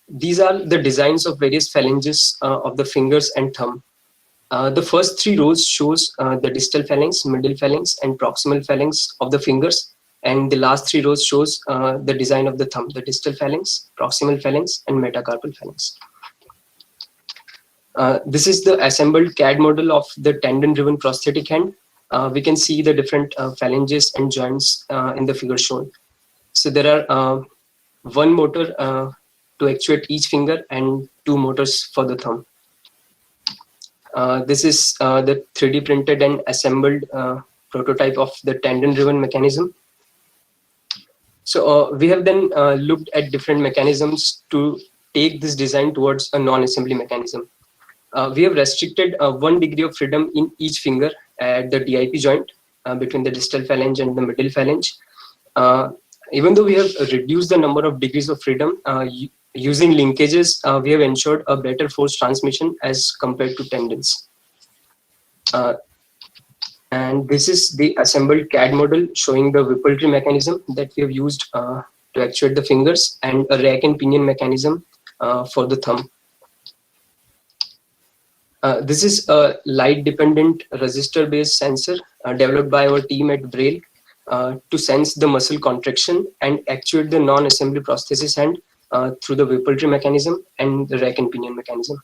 These are the designs of various phalanges of the fingers and thumb. The first 3 rows shows the distal phalanx, middle phalanx, and proximal phalanx of the fingers. And the last 3 rows shows the design of the thumb, the distal phalanx, proximal phalanx, and metacarpal phalanx. This is the assembled CAD model of the tendon-driven prosthetic hand. We can see the different phalanges and joints in the figure shown. So there are 1 motor to actuate each finger and 2 motors for the thumb. This is the 3D printed and assembled prototype of the tendon-driven mechanism. So we have then looked at different mechanisms to take this design towards a non-assembly mechanism. We have restricted 1 degree of freedom in each finger at the DIP joint between the distal phalange and the middle phalange. Even though we have reduced the number of degrees of freedom, using linkages, we have ensured a better force transmission as compared to tendons. And this is the assembled CAD model showing the Whippletree mechanism that we have used to actuate the fingers, and a rack and pinion mechanism for the thumb. This is a light-dependent resistor-based sensor developed by our team at Braille to sense the muscle contraction and actuate the non-assembly prosthesis hand through the Whippletree mechanism and the rack and pinion mechanism.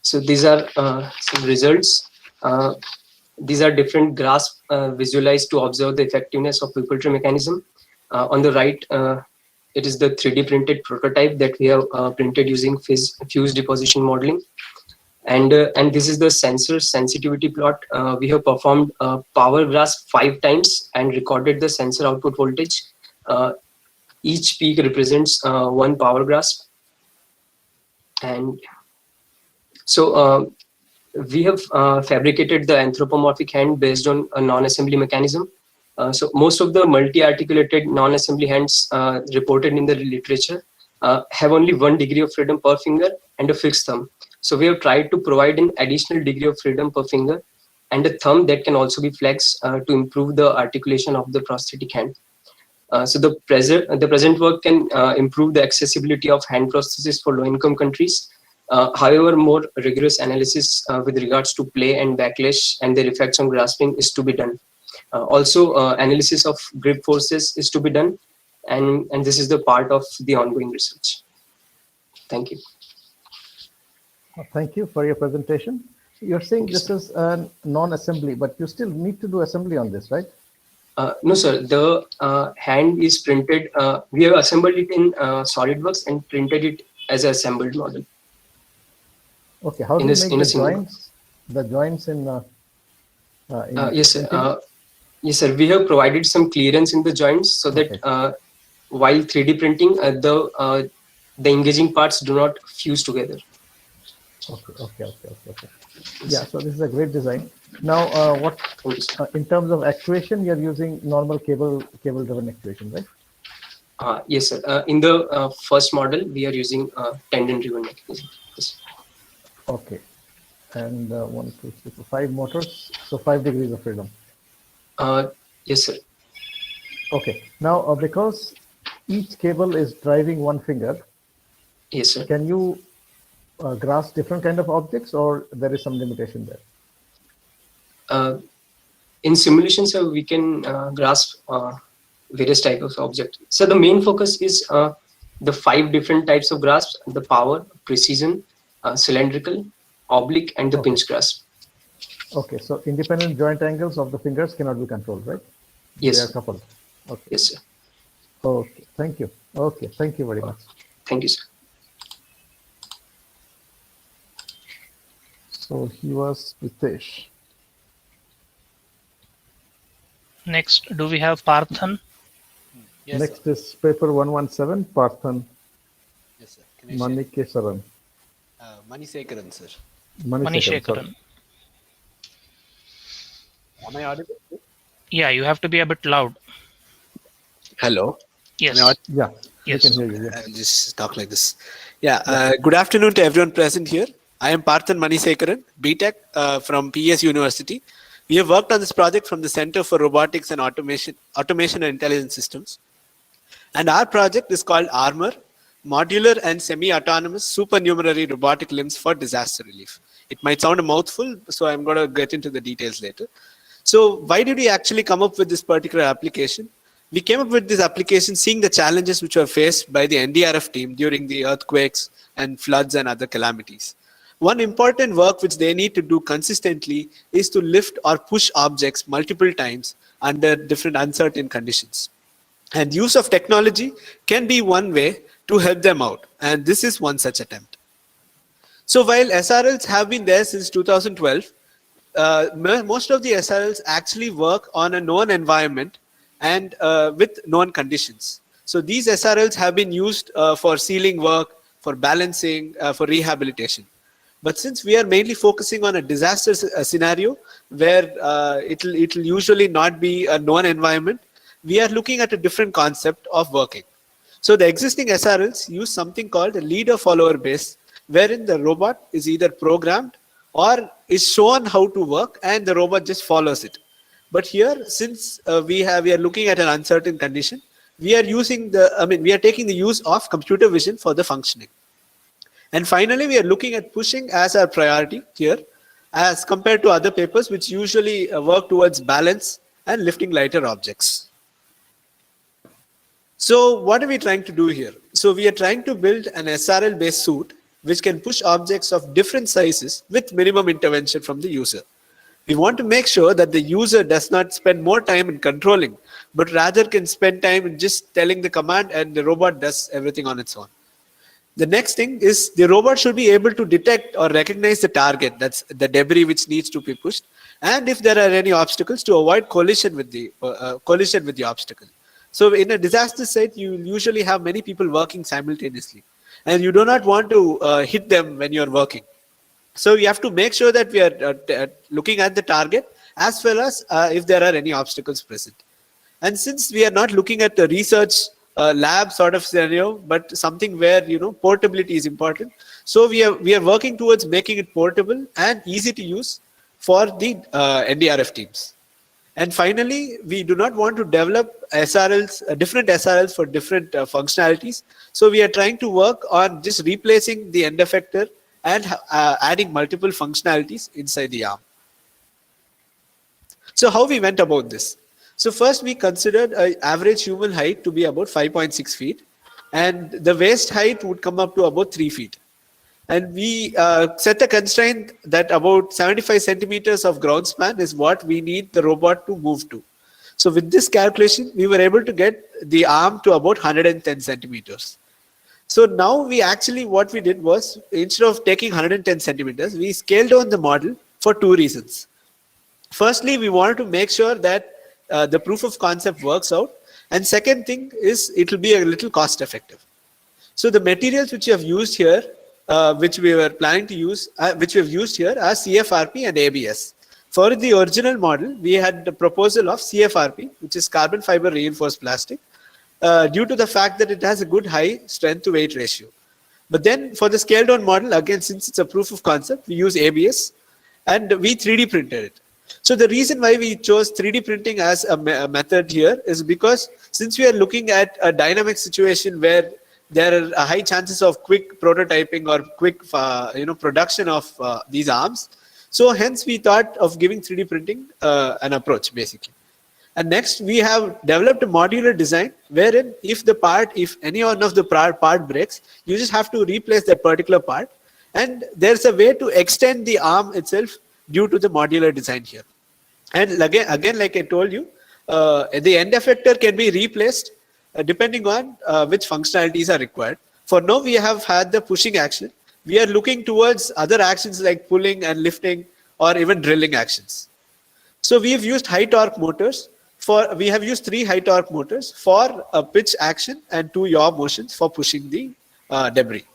So these are some results. These are different grasps visualized to observe the effectiveness of Whippletree mechanism. On the right, it is the 3D printed prototype that we have printed using fuse deposition modeling. And this is the sensor sensitivity plot. We have performed power grasp 5 times and recorded the sensor output voltage. Each peak represents 1 power grasp. And so we have fabricated the anthropomorphic hand based on a non-assembly mechanism. So most of the multi-articulated non-assembly hands reported in the literature have only 1 degree of freedom per finger and a fixed thumb. So we have tried to provide an additional degree of freedom per finger and a thumb that can also be flexed to improve the articulation of the prosthetic hand. So the present work can improve the accessibility of hand prosthesis for low-income countries. However, more rigorous analysis with regards to play and backlash and their effects on grasping is to be done. Also, analysis of grip forces is to be done, and this is the part of the ongoing research. Thank you. Thank you for your presentation. You're saying this is a non-assembly, but you still need to do assembly on this, right? No, sir. The hand is printed. We have assembled it in SolidWorks and printed it as an assembled model. Okay. How do you make the joints? The joints in yes, sir. Yes, sir. We have provided some clearance in the joints so that while 3D printing, the engaging parts do not fuse together. Okay. Yeah, so this is a great design. Now, what in terms of actuation, you're using normal cable-driven actuation, right? Yes, sir. In the first model, we are using tendon-driven mechanism. Yes. Okay, and 1, 2, 3, 4, 5 motors, so 5 degrees of freedom. Yes, sir. Okay. Now, because each cable is driving 1 finger, yes, sir. Can you grasp different kind of objects, or there is some limitation there? In simulations, we can grasp various types of objects. So the main focus is the 5 different types of grasps: the power, precision, cylindrical, oblique, and the pinch grasp. Okay, so independent joint angles of the fingers cannot be controlled, right? Yes. They are coupled. Okay. Yes, sir. Okay, thank you. Okay, thank you very much. Thank you, sir. So he was Pritesh. Next, do we have Parthan? Yes, Next sir. is paper 117, Parthan Yes, sir. Can I share? Manikesaran. Manisekaran, sir. Manishekaran, sorry. Manishekaran. Am I audible? Yeah, you have to be a bit loud. Hello. Yes. Am I Yeah, we Yes. can hear you. Yeah. I'll just talk like this. Yeah. Good afternoon to everyone present here. I am Parthan Manisekaran, BTech from PS University. We have worked on this project from the Center for Robotics and Automation and Intelligence Systems. And our project is called ARMOR, Modular and Semi-Autonomous Supernumerary Robotic Limbs for Disaster Relief. It might sound a mouthful, so I'm going to get into the details later. So why did we actually come up with this particular application? We came up with this application seeing the challenges which were faced by the NDRF team during the earthquakes and floods and other calamities. One important work which they need to do consistently is to lift or push objects multiple times under different uncertain conditions. And use of technology can be one way to help them out. And this is one such attempt. So while SRLs have been there since 2012, most of the SRLs actually work on a known environment and with known conditions. So these SRLs have been used for sealing work, for balancing, for rehabilitation. But since we are mainly focusing on a disaster scenario where it'll usually not be a known environment, we are looking at a different concept of working. So the existing SRLs use something called a leader-follower base, wherein the robot is either programmed or is shown how to work and the robot just follows it. But here, since we are looking at an uncertain condition, we are taking the use of computer vision for the functioning. And finally, we are looking at pushing as our priority here, as compared to other papers which usually work towards balance and lifting lighter objects. So what are we trying to do here? So we are trying to build an SRL-based suit which can push objects of different sizes with minimum intervention from the user. We want to make sure that the user does not spend more time in controlling, but rather can spend time in just telling the command and the robot does everything on its own. The next thing is the robot should be able to detect or recognize the target, that's the debris which needs to be pushed, and if there are any obstacles, to avoid collision with the obstacle. So in a disaster site, you usually have many people working simultaneously, and you do not want to hit them when you're working. So you have to make sure that we are looking at the target as well as if there are any obstacles present. And since we are not looking at the research lab sort of scenario, but something where portability is important, so we are working towards making it portable and easy to use for the NDRF teams. And finally, we do not want to develop SRLs, different SRLs for different functionalities. So we are trying to work on just replacing the end effector and adding multiple functionalities inside the arm. So how we went about this? So first we considered an average human height to be about 5.6 feet, and the waist height would come up to about 3 feet. And we set a constraint that about 75 centimeters of ground span is what we need the robot to move to. So with this calculation, we were able to get the arm to about 110 centimeters. So now what we did was, instead of taking 110 centimeters, we scaled down the model for two reasons. Firstly, we wanted to make sure that the proof of concept works out. And second thing is it will be a little cost effective. So the materials which you have used here, which we were planning to use, which we have used here are CFRP and ABS. For the original model, we had the proposal of CFRP, which is carbon fiber reinforced plastic, due to the fact that it has a good high strength to weight ratio. But then for the scaled down model, again, since it's a proof of concept, we use ABS and we 3D printed it. So the reason why we chose 3D printing as a method here is because since we are looking at a dynamic situation where there are high chances of quick prototyping or quick production of these arms, so hence we thought of giving 3D printing an approach basically. And next we have developed a modular design wherein if any one of the part breaks, you just have to replace that particular part, and there's a way to extend the arm itself due to the modular design here. And again, like I told you, the end effector can be replaced depending on which functionalities are required. For now, we have had the pushing action. We are looking towards other actions like pulling and lifting or even drilling actions. So we have used high torque motors. We have used 3 high torque motors for a pitch action and 2 yaw motions for pushing the debris.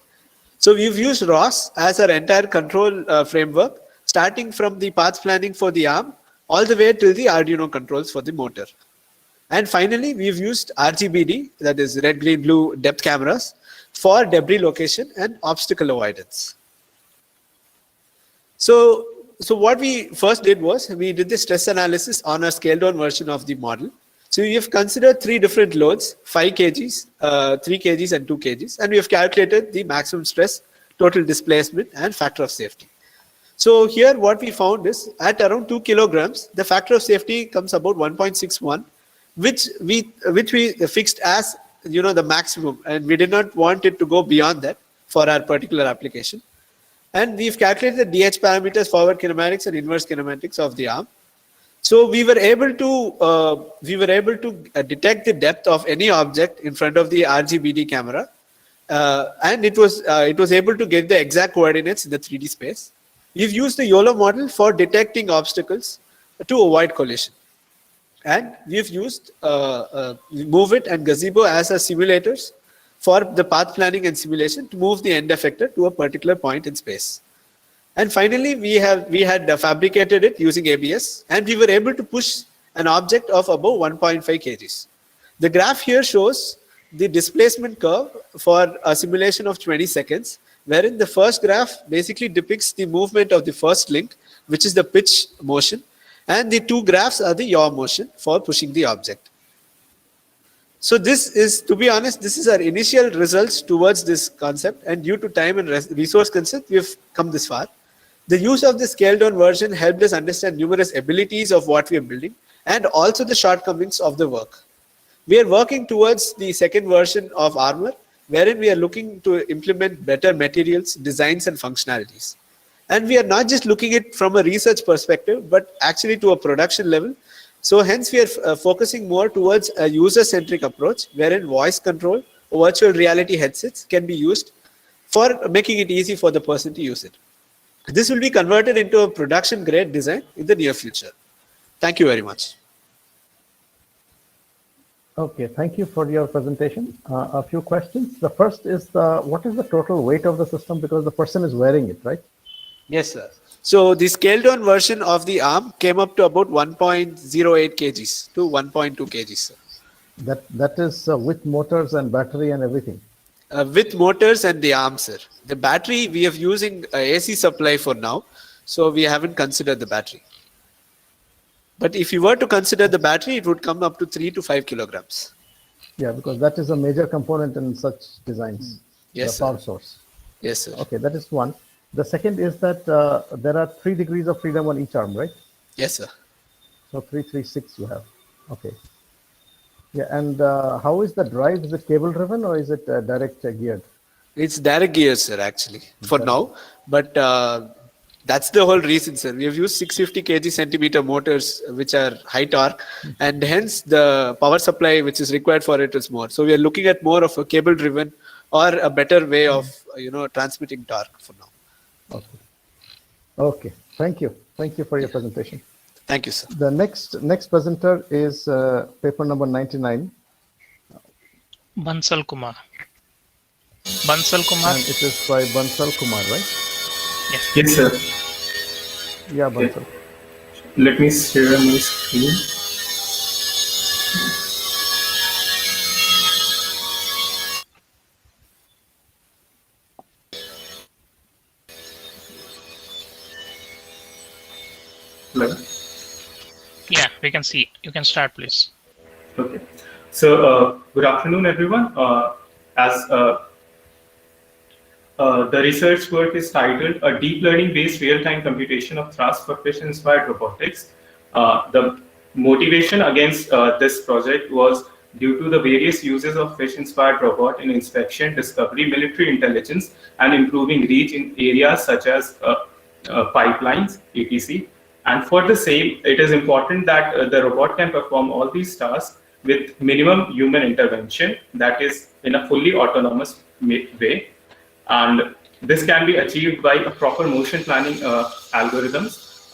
So we've used ROS as our entire control framework, starting from the path planning for the arm all the way till the Arduino controls for the motor. And finally, we've used RGBD, that is red, green, blue depth cameras, for debris location and obstacle avoidance. So what we first did was we did the stress analysis on a scaled down version of the model. So we have considered three different loads, 5 kgs, 3 kgs and 2 kgs, and we have calculated the maximum stress, total displacement and factor of safety. So here what we found is at around 2 kilograms, the factor of safety comes about 1.61, which we fixed as the maximum, and we did not want it to go beyond that for our particular application. And we've calculated the DH parameters, forward kinematics and inverse kinematics of the arm. So we were able to detect the depth of any object in front of the RGBD camera, and it was able to get the exact coordinates in the 3D space. We've used the YOLO model for detecting obstacles to avoid collision, and we've used Move It and Gazebo as our simulators for the path planning and simulation to move the end effector to a particular point in space. And finally, we had fabricated it using ABS, and we were able to push an object of above 1.5 kgs. The graph here shows the displacement curve for a simulation of 20 seconds, wherein the first graph basically depicts the movement of the first link, which is the pitch motion, and the two graphs are the yaw motion for pushing the object. So this is, to be honest, this is our initial results towards this concept, and due to time and resource constraint, we have come this far. The use of the scaled down version helped us understand numerous abilities of what we are building and also the shortcomings of the work. We are working towards the second version of Armor, wherein we are looking to implement better materials, designs and functionalities. And we are not just looking at it from a research perspective, but actually to a production level. So hence we are focusing more towards a user-centric approach, wherein voice control or virtual reality headsets can be used for making it easy for the person to use it. This will be converted into a production grade design in the near future. Thank you very much. Okay, thank you for your presentation. A few questions. The first is what is the total weight of the system, because the person is wearing it, right? Yes, sir. So the scaled down version of the arm came up to about 1.08 kgs to 1.2 kgs, sir. That is with motors and battery and everything. With motors and the arm, sir. The battery we are using AC supply for now, so we haven't considered the battery. But if you were to consider the battery, it would come up to 3 to 5 kilograms. Yeah, because that is a major component in such designs. Yes, the power sir. source. Yes, sir. Okay, that is one. The second is that there are 3 degrees of freedom on each arm, right? Yes, sir. So 336 you have. Okay. Yeah, and how is the drive? Is it cable driven or is it direct geared? It's direct gears, sir, actually, for now. But that's the whole reason, sir. We have used 650 kg centimeter motors, which are high torque, and hence the power supply which is required for it is more. So we are looking at more of a cable driven or a better way of transmitting torque for now. Okay. Okay. Thank you. Thank you for your presentation. Thank you, sir. The next presenter is paper number 99. Bansal Kumar. Bansal Kumar. And it is by Bansal Kumar, right? Yes. Yes, sir. Yeah, Bansal. Let me share my screen. Hello. Yeah, we can see. You can start, please. Okay. So, good afternoon, everyone. As the research work is titled "A Deep Learning-Based Real-Time Computation of Thrust for Fish-Inspired Robotics." The motivation against this project was due to the various uses of fish-inspired robot in inspection, discovery, military intelligence, and improving reach in areas such as pipelines, etc. And for the same, it is important that the robot can perform all these tasks with minimum human intervention, that is in a fully autonomous way. And this can be achieved by a proper motion planning algorithms.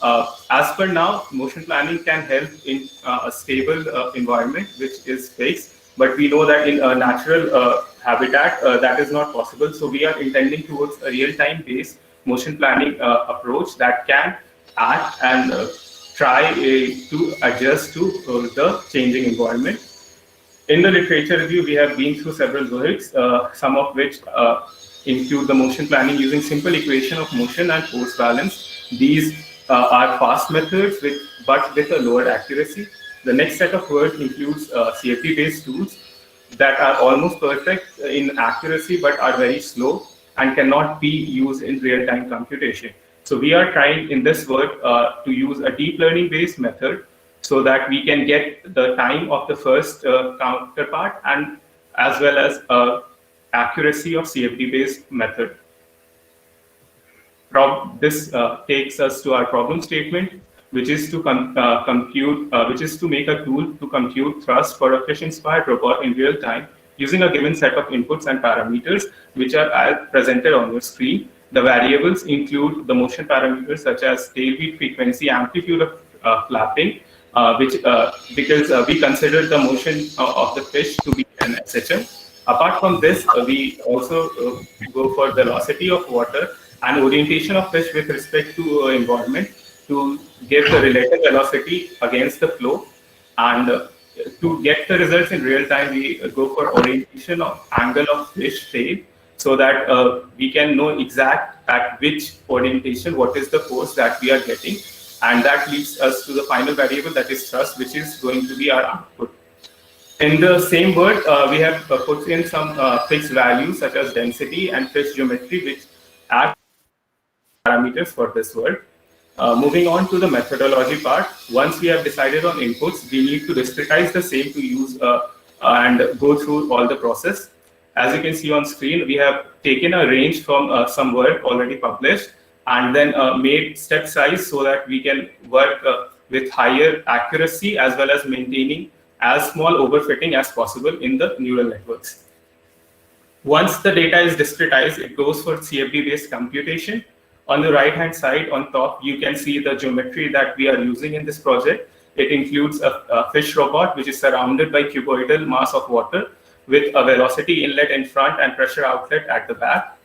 As per now, motion planning can help in a stable environment, which is fixed, but we know that in a natural habitat, that is not possible. So we are intending towards a real-time based motion planning approach that can act and try to adjust to the changing environment. In the literature review, we have been through several works, some of which include the motion planning using simple equation of motion and force balance. These are fast methods, but with a lower accuracy. The next set of work includes CFD-based tools that are almost perfect in accuracy, but are very slow and cannot be used in real-time computation. So we are trying in this work to use a deep learning-based method so that we can get the time of the first counterpart and as well as accuracy of CFD-based method. This takes us to our problem statement, which is to make a tool to compute thrust for a fish-inspired robot in real time using a given set of inputs and parameters, which are as presented on your screen. The variables include the motion parameters such as tail beat frequency, amplitude of flapping, because we consider the motion of the fish to be an SHM. Apart from this, we also go for the velocity of water and orientation of fish with respect to environment to give the relative velocity against the flow. And to get the results in real time, we go for orientation of angle of fish tail so that we can know exact at which orientation, what is the force that we are getting. And that leads us to the final variable, that is thrust, which is going to be our output. In the same word, we have put in some fixed values such as density and fish geometry, which act parameters for this word. Moving on to the methodology part, once we have decided on inputs, we need to discretize the same to use and go through all the process. As you can see on screen, we have taken a range from some work already published and then made step size so that we can work with higher accuracy as well as maintaining as small overfitting as possible in the neural networks. Once the data is discretized, it goes for CFD-based computation. On the right-hand side, on top, you can see the geometry that we are using in this project. It includes a fish robot, which is surrounded by cuboidal mass of water with a velocity inlet in front and pressure outlet at the back.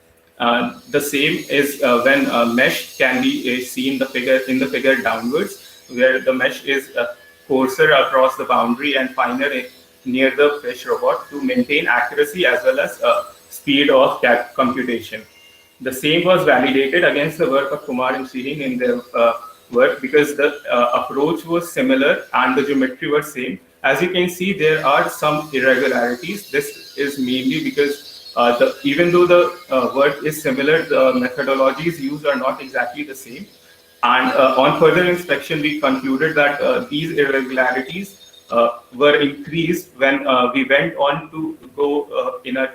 The same is when mesh can be seen in the figure downwards, where the mesh is coarser across the boundary and finer near the fish robot to maintain accuracy as well as speed of computation. The same was validated against the work of Kumar and Shirin in their work because the approach was similar and the geometry was same. As you can see, there are some irregularities. This is mainly because even though the work is similar, the methodologies used are not exactly the same. And on further inspection, we concluded that these irregularities were increased when we went on to go in an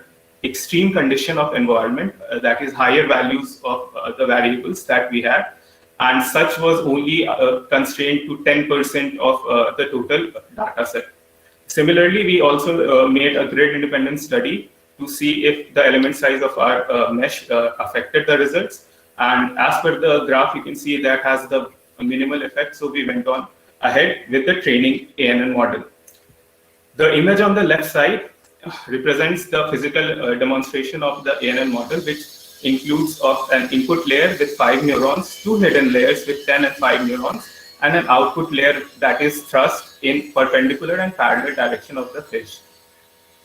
extreme condition of environment, that is higher values of the variables that we had. And such was only constrained to 10% of the total data set. Similarly, we also made a grid independent study to see if the element size of our mesh affected the results. And as per the graph, you can see that has the minimal effect. So we went on ahead with the training ANN model. The image on the left side represents the physical demonstration of the ANN model, which includes of an input layer with 5 neurons, 2 hidden layers with 10 and 5 neurons, and an output layer that is thrust in perpendicular and parallel direction of the fish.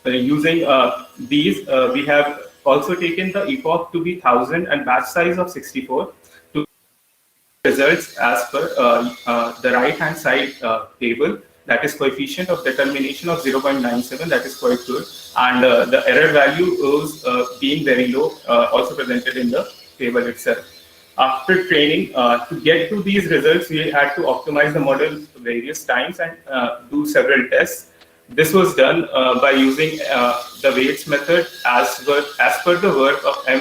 Using these, we have also taken the epoch to be 1000 and batch size of 64 to results as per the right-hand side table. That is coefficient of determination of 0.97, that is quite good. And the error value is being very low, also presented in the table itself. After training, to get to these results, we had to optimize the model various times and do several tests. This was done by using the weights method as per the work of M.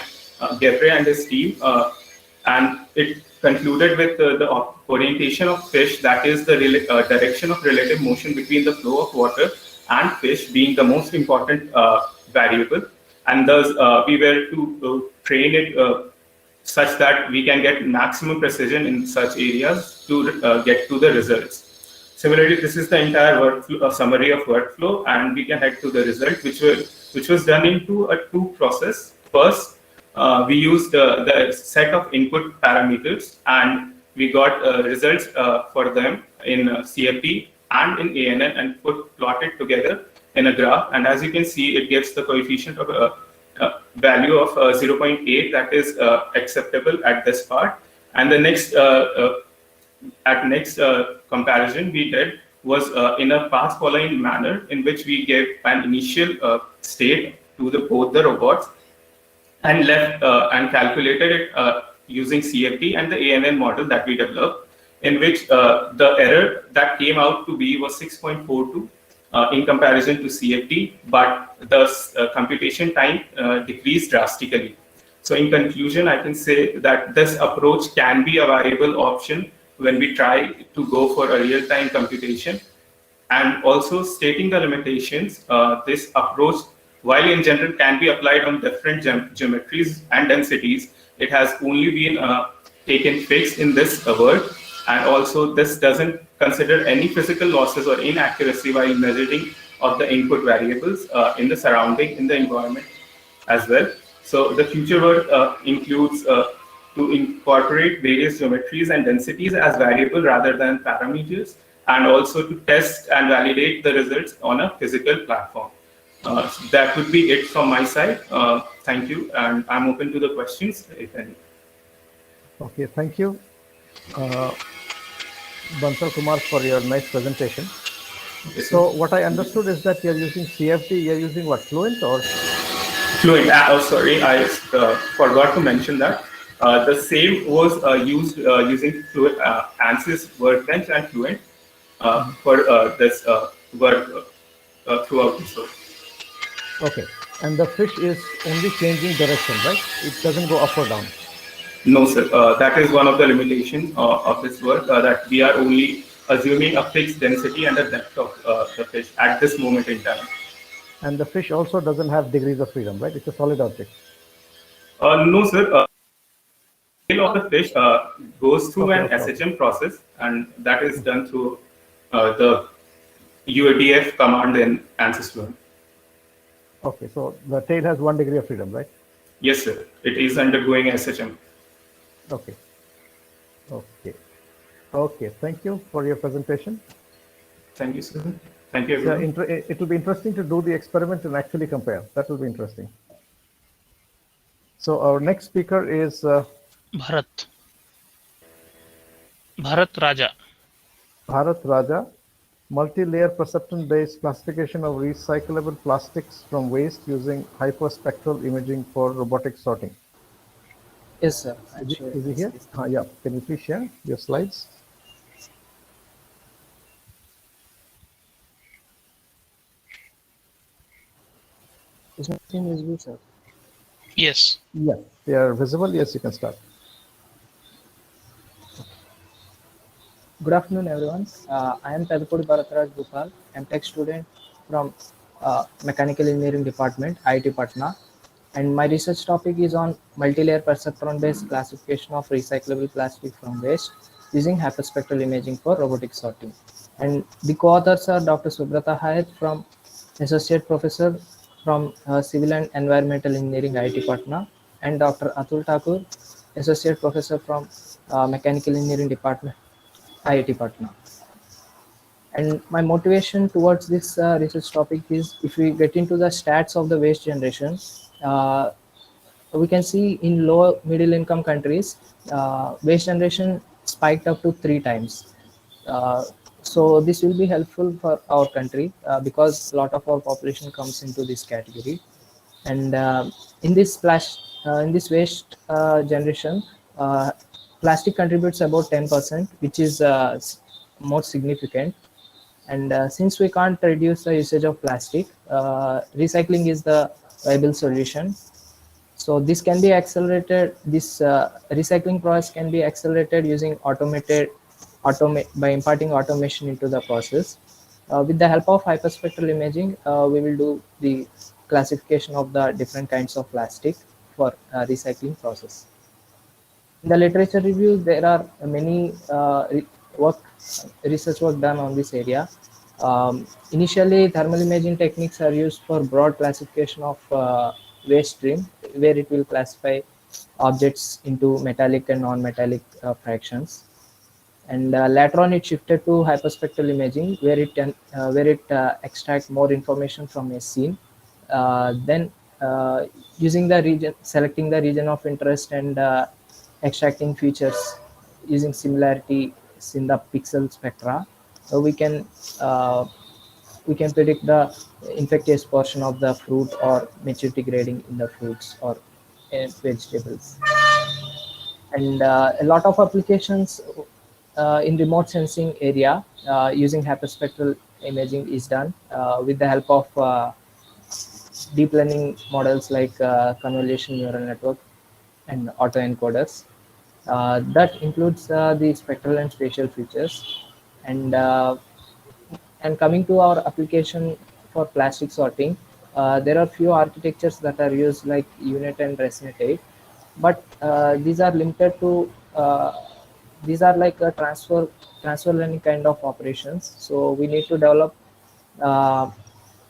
Gebre and his team. And it concluded with the orientation of fish, that is the direction of relative motion between the flow of water and fish being the most important variable. And thus we were to train it such that we can get maximum precision in such areas to get to the results. Similarly, this is the entire workflow, summary of workflow, and we can head to the result, which was done into a two process. First, we used the set of input parameters, and we got results for them in CFD and in ANN and plotted together in a graph. And as you can see, it gives the coefficient of value of 0.8 that is acceptable at this part. And the next comparison we did was in a path following manner, in which we gave an initial state to both the robots and left and calculated it using CFD and the ANN model that we developed, in which the error that came out to be was 6.42 in comparison to CFD, but the computation time decreased drastically. So in conclusion, I can say that this approach can be a viable option when we try to go for a real-time computation. And also stating the limitations, this approach, while in general can be applied on different geometries and densities, it has only been taken fixed in this work. And also this doesn't consider any physical losses or inaccuracy while measuring of the input variables in the surrounding, in the environment as well. So the future work includes to incorporate various geometries and densities as variable rather than parameters, and also to test and validate the results on a physical platform. So that would be it from my side. Thank you, and I'm open to the questions, if any. Okay, thank you, Bansal Kumar, for your nice presentation. Yes, So what I understood is that you're using CFD, you're using what, Fluent or? Fluent. Sorry, I forgot to mention that. The same was used using Fluent, ANSYS Workbench and Fluent for this work throughout this work. Okay, and the fish is only changing direction, right? It doesn't go up or down. No, sir. That is one of the limitations of this work, that we are only assuming a fixed density and a depth of the fish at this moment in time. And the fish also doesn't have degrees of freedom, right? It's a solid object. No, sir. The scale of the fish goes through an Okay. SHM process, and that is done through the UADF command in ANSYS Fluent. Okay, so the tail has 1 degree of freedom, right? Yes, sir. It is undergoing SHM. Okay. Okay. Okay, thank you for your presentation. Thank you, sir. Thank you, everyone. So it will be interesting to do the experiment and actually compare. That will be interesting. So our next speaker is Bharat Raja. Bharat Raja, multi-layer perceptron-based classification of recyclable plastics from waste using hyperspectral imaging for robotic sorting. Yes, sir. Is he here? Yeah. Can you please share your slides? Is my screen visible, sir? Yes. Yes, they are visible. Yes, you can start. Good afternoon, everyone. I am Tadupudi Bharatraj Gopal, MTech student from Mechanical Engineering Department, IIT Patna. And my research topic is on multi-layer perceptron-based classification of recyclable plastic from waste using hyperspectral imaging for robotic sorting. And the co-authors are Dr. Subrata Hayat, from Associate Professor from Civil and Environmental Engineering, IIT Patna, and Dr. Atul Thakur, Associate Professor from Mechanical Engineering Department, IIT Patna. And my motivation towards this research topic is, if we get into the stats of the waste generation, we can see in low middle income countries, waste generation spiked up to 3 times. So this will be helpful for our country because a lot of our population comes into this category. And in this waste generation, plastic contributes about 10%, which is more significant. And since we can't reduce the usage of plastic, recycling is the viable solution. So this can be accelerated. This recycling process can be accelerated using by imparting automation into the process. With the help of hyperspectral imaging, we will do the classification of the different kinds of plastic for recycling process. In the literature review, there are many research work done on this area. Initially, thermal imaging techniques are used for broad classification of waste stream, where it will classify objects into metallic and non-metallic fractions. And later on, it shifted to hyperspectral imaging, where it extracts more information from a scene. Then, using the region, selecting the region of interest, and extracting features using similarities in the pixel spectra, uh, we can predict the infectious portion of the fruit or maturity grading in the fruits or vegetables. And a lot of applications in remote sensing area using hyperspectral imaging is done with the help of deep learning models like convolution neural network and autoencoders. That includes the spectral and spatial features. And coming to our application for plastic sorting, there are few architectures that are used like UNet and ResNet 8, but these are limited to these are like a transfer learning kind of operations. So we need to develop uh,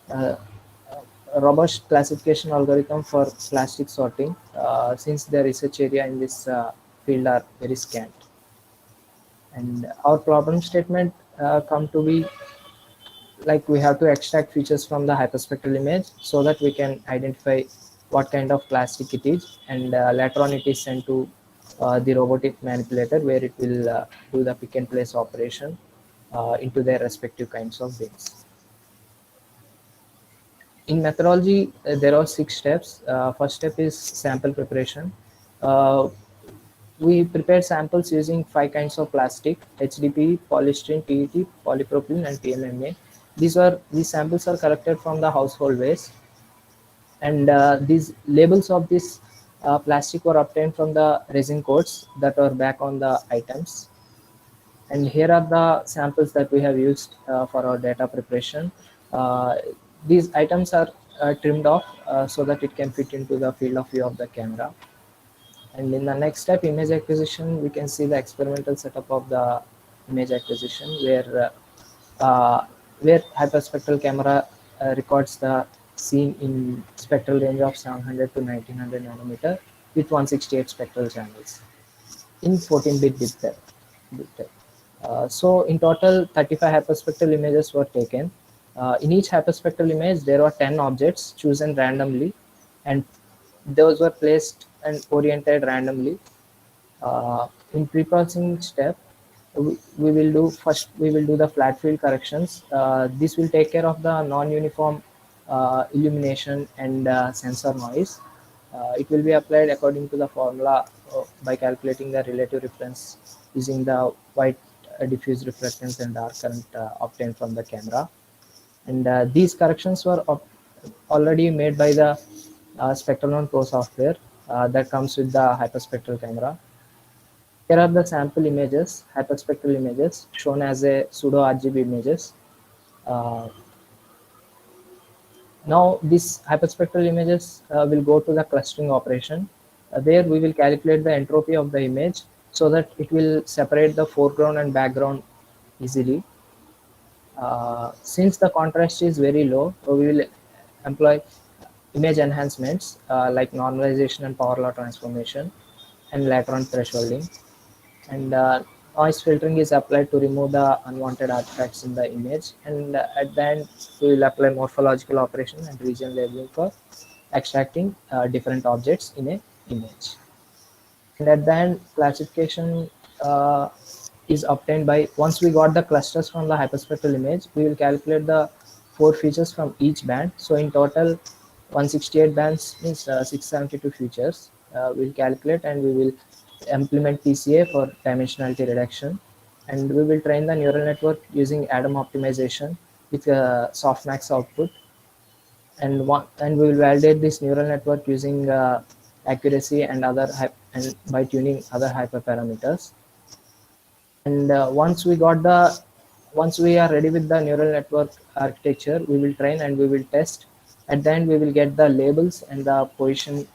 uh, a robust classification algorithm for plastic sorting, since the research area in this field are very scant. And our problem statement come to be like we have to extract features from the hyperspectral image so that we can identify what kind of plastic it is, and later on it is sent to the robotic manipulator, where it will do the pick and place operation into their respective kinds of bins. In methodology, there are 6 steps. First step is sample preparation. Uh, we prepare samples using 5 kinds of plastic: HDPE, polystyrene, PET, polypropylene, and PMMA. These samples are collected from the household waste, and these labels of this plastic were obtained from the resin codes that are back on the items. And here are the samples that we have used for our data preparation. Uh, these items are trimmed off so that it can fit into the field of view of the camera. And in the next step, image acquisition, we can see the experimental setup of the image acquisition, where hyperspectral camera records the scene in spectral range of 700 to 1900 nanometer with 168 spectral channels in 14-bit bit depth. So in total, 35 hyperspectral images were taken. In each hyperspectral image, there were 10 objects chosen randomly, and those were placed and oriented randomly. In pre-processing step, we will do the flat field corrections. This will take care of the non-uniform illumination and sensor noise. It will be applied according to the formula by calculating the relative difference using the white diffuse reflectance and dark current obtained from the camera. And these corrections were already made by the SpectralOn Pro software that comes with the hyperspectral camera. Here are the sample images, hyperspectral images, shown as a pseudo RGB images. Uh, Now these hyperspectral images will go to the clustering operation. There we will calculate the entropy of the image so that it will separate the foreground and background easily. Since the contrast is very low, we will employ image enhancements like normalization and power law transformation and later on thresholding. And noise filtering is applied to remove the unwanted artifacts in the image. And at the end, we will apply morphological operation and region labeling for extracting different objects in a image. And at the end, classification is obtained by, once we got the clusters from the hyperspectral image, we will calculate the 4 features from each band. So in total, 168 bands means 672 features. We'll calculate, and we will implement PCA for dimensionality reduction. And we will train the neural network using Adam optimization with a softmax output. And we will validate this neural network using accuracy and and by tuning other hyperparameters. And once we are ready with the neural network architecture, we will train and we will test. At the end, we will get the labels and the position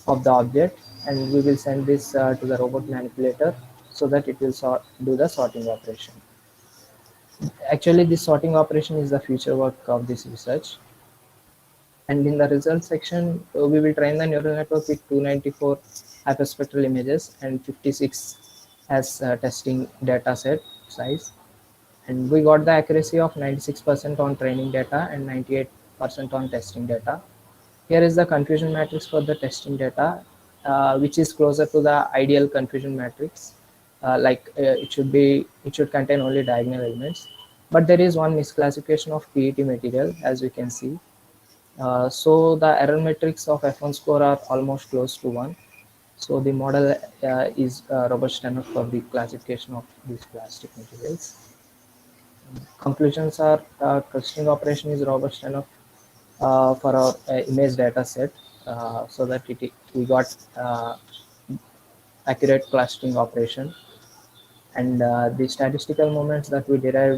of the object, and we will send this to the robot manipulator so that it will do the sorting operation. Actually, this sorting operation is the future work of this research. And in the results section, we will train the neural network with 294 hyperspectral images and 56 as testing data set size, and we got the accuracy of 96% on training data and 98% on testing data. Here is the confusion matrix for the testing data, which is closer to the ideal confusion matrix. It should contain only diagonal elements, but there is one misclassification of PET material, as we can see. So the error metrics of F1 score are almost close to 1. So the model is robust enough for the classification of these plastic materials. Conclusions are clustering operation is robust enough for our image data set, so that we got accurate clustering operation, and the statistical moments that we derived